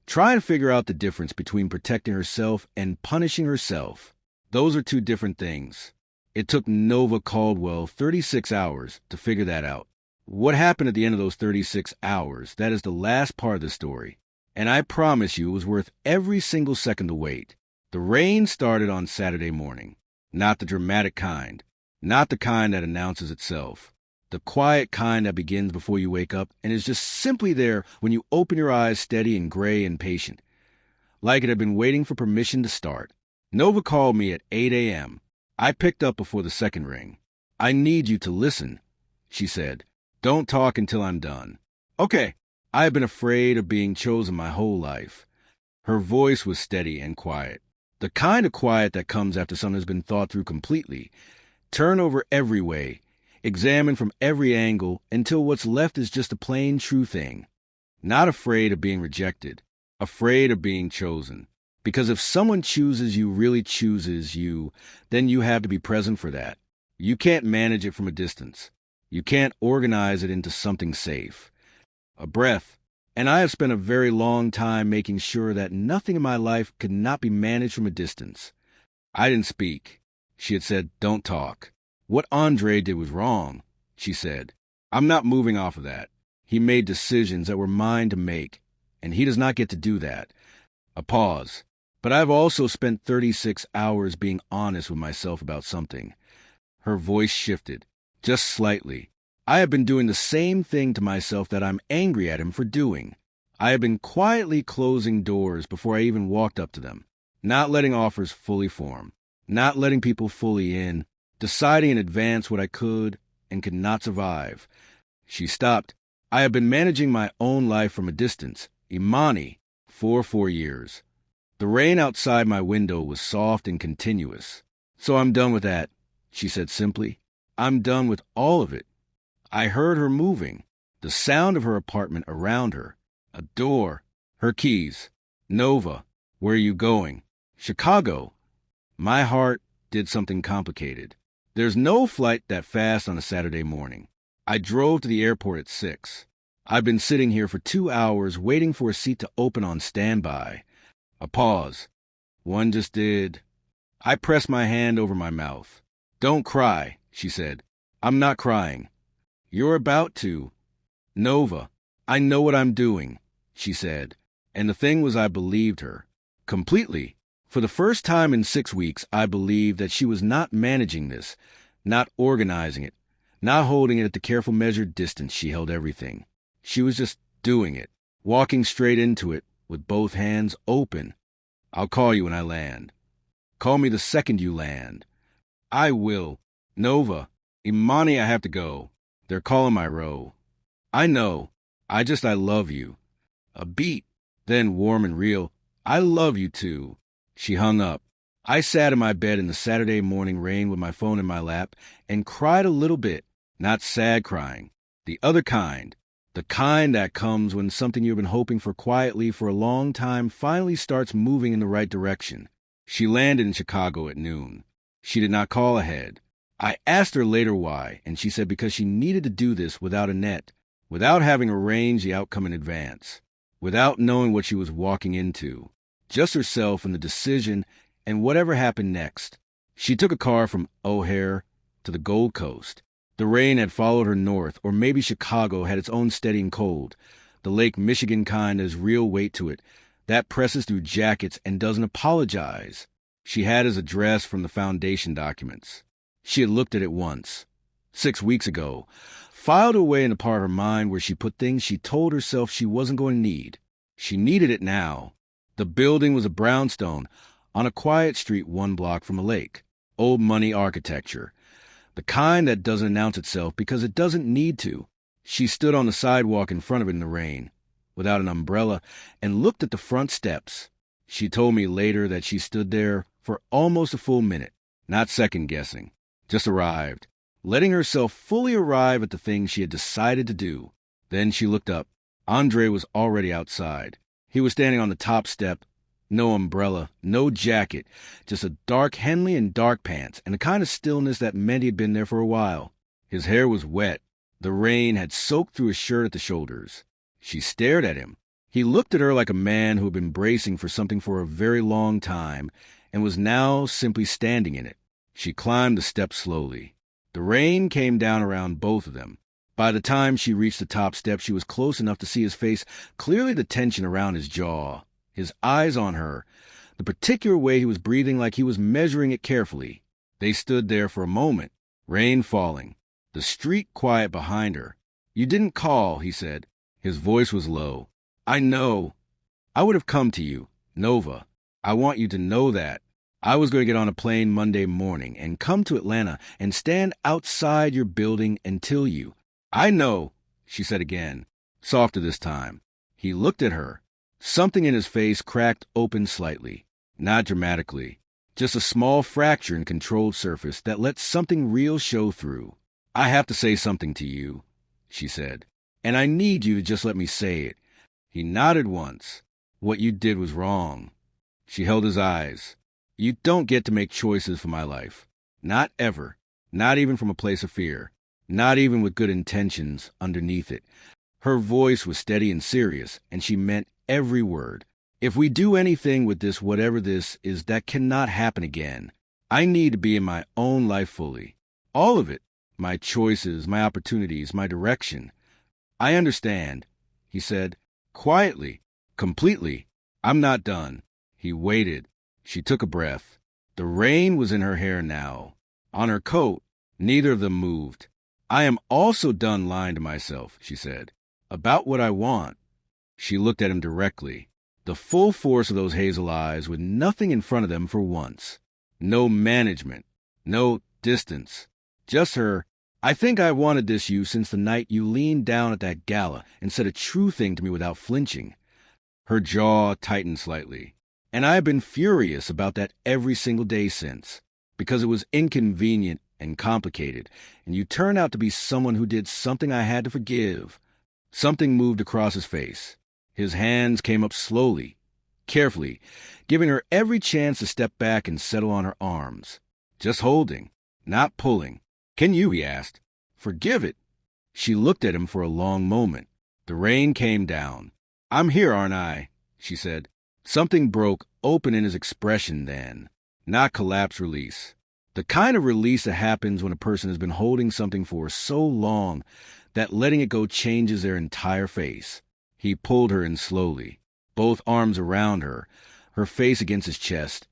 trying to figure out the difference between protecting herself and punishing herself. Those are two different things. It took Nova Caldwell 36 hours to figure that out. What happened at the end of those 36 hours, that is the last part of the story. And I promise you it was worth every single second to wait. The rain started on Saturday morning. Not the dramatic kind. Not the kind that announces itself. The quiet kind that begins before you wake up and is just simply there when you open your eyes, steady and gray and patient. Like it had been waiting for permission to start. Nova called me at 8 a.m. I picked up before the second ring. I need you to listen, she said. Don't talk until I'm done. Okay. I have been afraid of being chosen my whole life. Her voice was steady and quiet. The kind of quiet that comes after something has been thought through completely. Turn over every way. Examine from every angle until what's left is just a plain true thing. Not afraid of being rejected. Afraid of being chosen. Because if someone chooses you, really chooses you, then you have to be present for that. You can't manage it from a distance. You can't organize it into something safe. A breath. And I have spent a very long time making sure that nothing in my life could not be managed from a distance. I didn't speak. She had said, don't talk. What Andre did was wrong, she said. I'm not moving off of that. He made decisions that were mine to make, and he does not get to do that. A pause. But I've also spent 36 hours being honest with myself about something. Her voice shifted, just slightly. I have been doing the same thing to myself that I'm angry at him for doing. I have been quietly closing doors before I even walked up to them, not letting offers fully form, not letting people fully in, deciding in advance what I could and could not survive. She stopped. I have been managing my own life from a distance, Imani, for 4 years. The rain outside my window was soft and continuous. So I'm done with that, she said simply. I'm done with all of it. I heard her moving, the sound of her apartment around her, a door, her keys. Nova, where are you going? Chicago. My heart did something complicated. There's no flight that fast on a Saturday morning. I drove to the airport at 6. I've been sitting here for 2 hours waiting for a seat to open on standby. A pause. One just did. I pressed my hand over my mouth. Don't cry, she said. I'm not crying. You're about to. Nova, I know what I'm doing, she said. And the thing was I believed her. Completely. For the first time in 6 weeks, I believed that she was not managing this, not organizing it, not holding it at the careful measured distance she held everything. She was just doing it, walking straight into it with both hands open. I'll call you when I land. Call me the second you land. I will. Nova, Imani, I have to go. They're calling my row. I know. I love you. A beat, then warm and real. I love you too. She hung up. I sat in my bed in the Saturday morning rain with my phone in my lap and cried a little bit, not sad crying. The other kind. The kind that comes when something you've been hoping for quietly for a long time finally starts moving in the right direction. She landed in Chicago at noon. She did not call ahead. I asked her later why, and she said because she needed to do this without a net, without having arranged the outcome in advance, without knowing what she was walking into, just herself and the decision and whatever happened next. She took a car from O'Hare to the Gold Coast. The rain had followed her north, or maybe Chicago had its own steadying cold, the Lake Michigan kind that has real weight to it, that presses through jackets and doesn't apologize. She had his address from the foundation documents. She had looked at it once, 6 weeks ago, filed away in the part of her mind where she put things she told herself she wasn't going to need. She needed it now. The building was a brownstone on a quiet street 1 block from a lake. Old money architecture. The kind that doesn't announce itself because it doesn't need to. She stood on the sidewalk in front of it in the rain, without an umbrella, and looked at the front steps. She told me later that she stood there for almost a full minute, not second-guessing, just arrived, letting herself fully arrive at the thing she had decided to do. Then she looked up. Andre was already outside. He was standing on the top step, no umbrella, no jacket, just a dark Henley and dark pants, and a kind of stillness that meant he had been there for a while. His hair was wet. The rain had soaked through his shirt at the shoulders. She stared at him. He looked at her like a man who had been bracing for something for a very long time and was now simply standing in it. She climbed the steps slowly. The rain came down around both of them. By the time she reached the top step, she was close enough to see his face, clearly the tension around his jaw, his eyes on her, the particular way he was breathing like he was measuring it carefully. They stood there for a moment, rain falling, the street quiet behind her. "You didn't call," he said. His voice was low. "I know. I would have come to you, Nova. I want you to know that. I was going to get on a plane Monday morning and come to Atlanta and stand outside your building until you—" "I know," she said again, softer this time. He looked at her. Something in his face cracked open slightly, not dramatically, just a small fracture in controlled surface that let something real show through. "I have to say something to you," she said, "and I need you to just let me say it." He nodded once. "What you did was wrong." She held his eyes. "You don't get to make choices for my life. Not ever. Not even from a place of fear. Not even with good intentions underneath it." Her voice was steady and serious, and she meant every word. "If we do anything with this, whatever this is, that cannot happen again. I need to be in my own life fully. All of it. My choices, my opportunities, my direction." "I understand," he said, quietly, completely. "I'm not done." He waited. She took a breath. The rain was in her hair now, on her coat. Neither of them moved. "I am also done lying to myself," she said, "about what I want." She looked at him directly, the full force of those hazel eyes with nothing in front of them for once. No management, no distance, just her. "I think I wanted this you since the night you leaned down at that gala and said a true thing to me without flinching." Her jaw tightened slightly. "And I have been furious about that every single day since, because it was inconvenient and complicated, and you turned out to be someone who did something I had to forgive." Something moved across his face. His hands came up slowly, carefully, giving her every chance to step back and settle on her arms. Just holding, not pulling. "Can you," he asked, "forgive it?" She looked at him for a long moment. The rain came down. "I'm here, aren't I?" she said. Something broke open in his expression then. Not collapse release. The kind of release that happens when a person has been holding something for so long that letting it go changes their entire face. He pulled her in slowly, both arms around her, her face against his chest.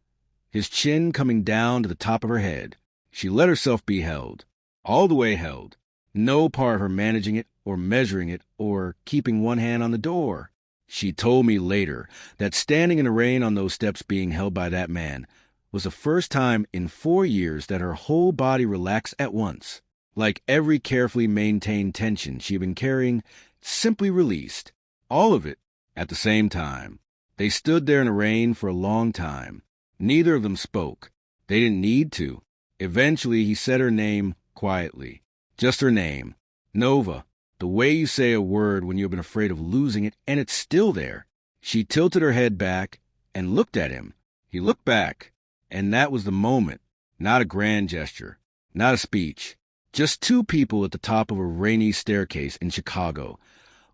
his chin coming down to the top of her head. She let herself be held, all the way held. No part of her managing it or measuring it or keeping one hand on the door. She told me later that standing in the rain on those steps being held by that man was the first time in 4 years that her whole body relaxed at once, like every carefully maintained tension she had been carrying simply released, all of it at the same time. They stood there in the rain for a long time. Neither of them spoke. They didn't need to. Eventually, he said her name quietly. Just her name. Nova. The way you say a word when you've been afraid of losing it, and it's still there. She tilted her head back and looked at him. He looked back, and that was the moment. Not a grand gesture. Not a speech. Just two people at the top of a rainy staircase in Chicago,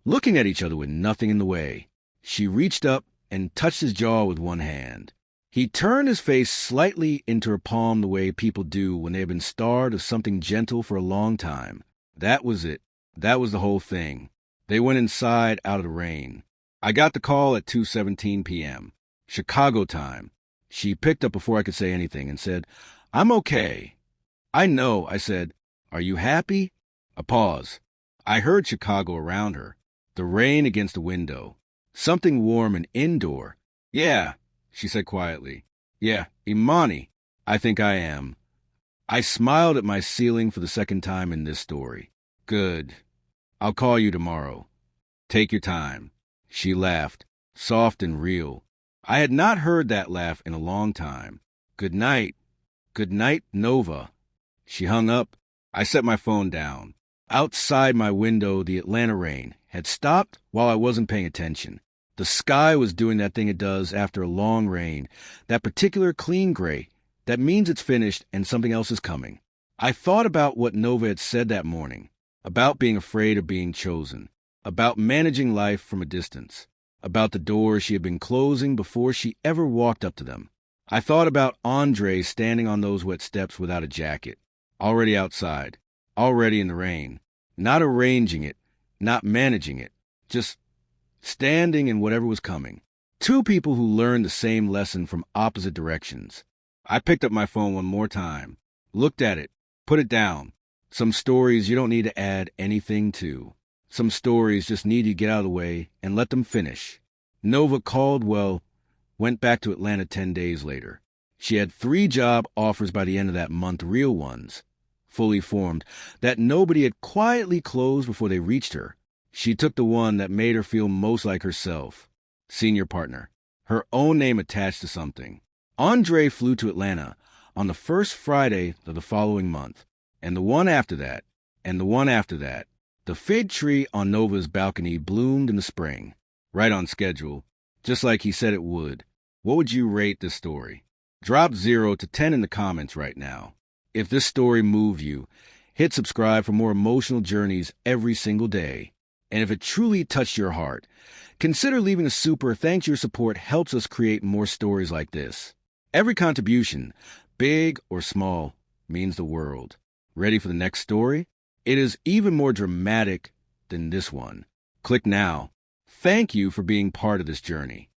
looking at each other with nothing in the way. She reached up and touched his jaw with one hand. He turned his face slightly into her palm the way people do when they have been starved of something gentle for a long time. That was it. That was the whole thing. They went inside out of the rain. I got the call at 2:17 p.m. Chicago time. She picked up before I could say anything and said, "I'm okay." "I know," I said. "Are you happy?" A pause. I heard Chicago around her. The rain against the window. Something warm and indoor. "Yeah," she said quietly. "Yeah, Imani. I think I am." I smiled at my ceiling for the second time in this story. "Good. I'll call you tomorrow. Take your time." She laughed, soft and real. I had not heard that laugh in a long time. "Good night. Good night, Nova." She hung up. I set my phone down. Outside my window, the Atlanta rain had stopped while I wasn't paying attention. The sky was doing that thing it does after a long rain, that particular clean gray that means it's finished and something else is coming. I thought about what Nova had said that morning, about being afraid of being chosen, about managing life from a distance, about the doors she had been closing before she ever walked up to them. I thought about Andre standing on those wet steps without a jacket, already outside, already in the rain, not arranging it, not managing it, just standing in whatever was coming. Two people who learned the same lesson from opposite directions. I picked up my phone one more time, looked at it, put it down. Some stories you don't need to add anything to. Some stories just need you to get out of the way and let them finish. Nova Caldwell went back to Atlanta 10 days later. She had 3 job offers by the end of that month, real ones, fully formed, that nobody had quietly closed before they reached her. She took the one that made her feel most like herself. Senior partner. Her own name attached to something. Andre flew to Atlanta on the first Friday of the following month, and the one after that, and the one after that. The fig tree on Nova's balcony bloomed in the spring, right on schedule, just like he said it would. What would you rate this story? Drop 0 to 10 in the comments right now. If this story moved you, hit subscribe for more emotional journeys every single day. And if it truly touched your heart, consider leaving a super thanks. Your support helps us create more stories like this. Every contribution, big or small, means the world. Ready for the next story? It is even more dramatic than this one. Click now. Thank you for being part of this journey.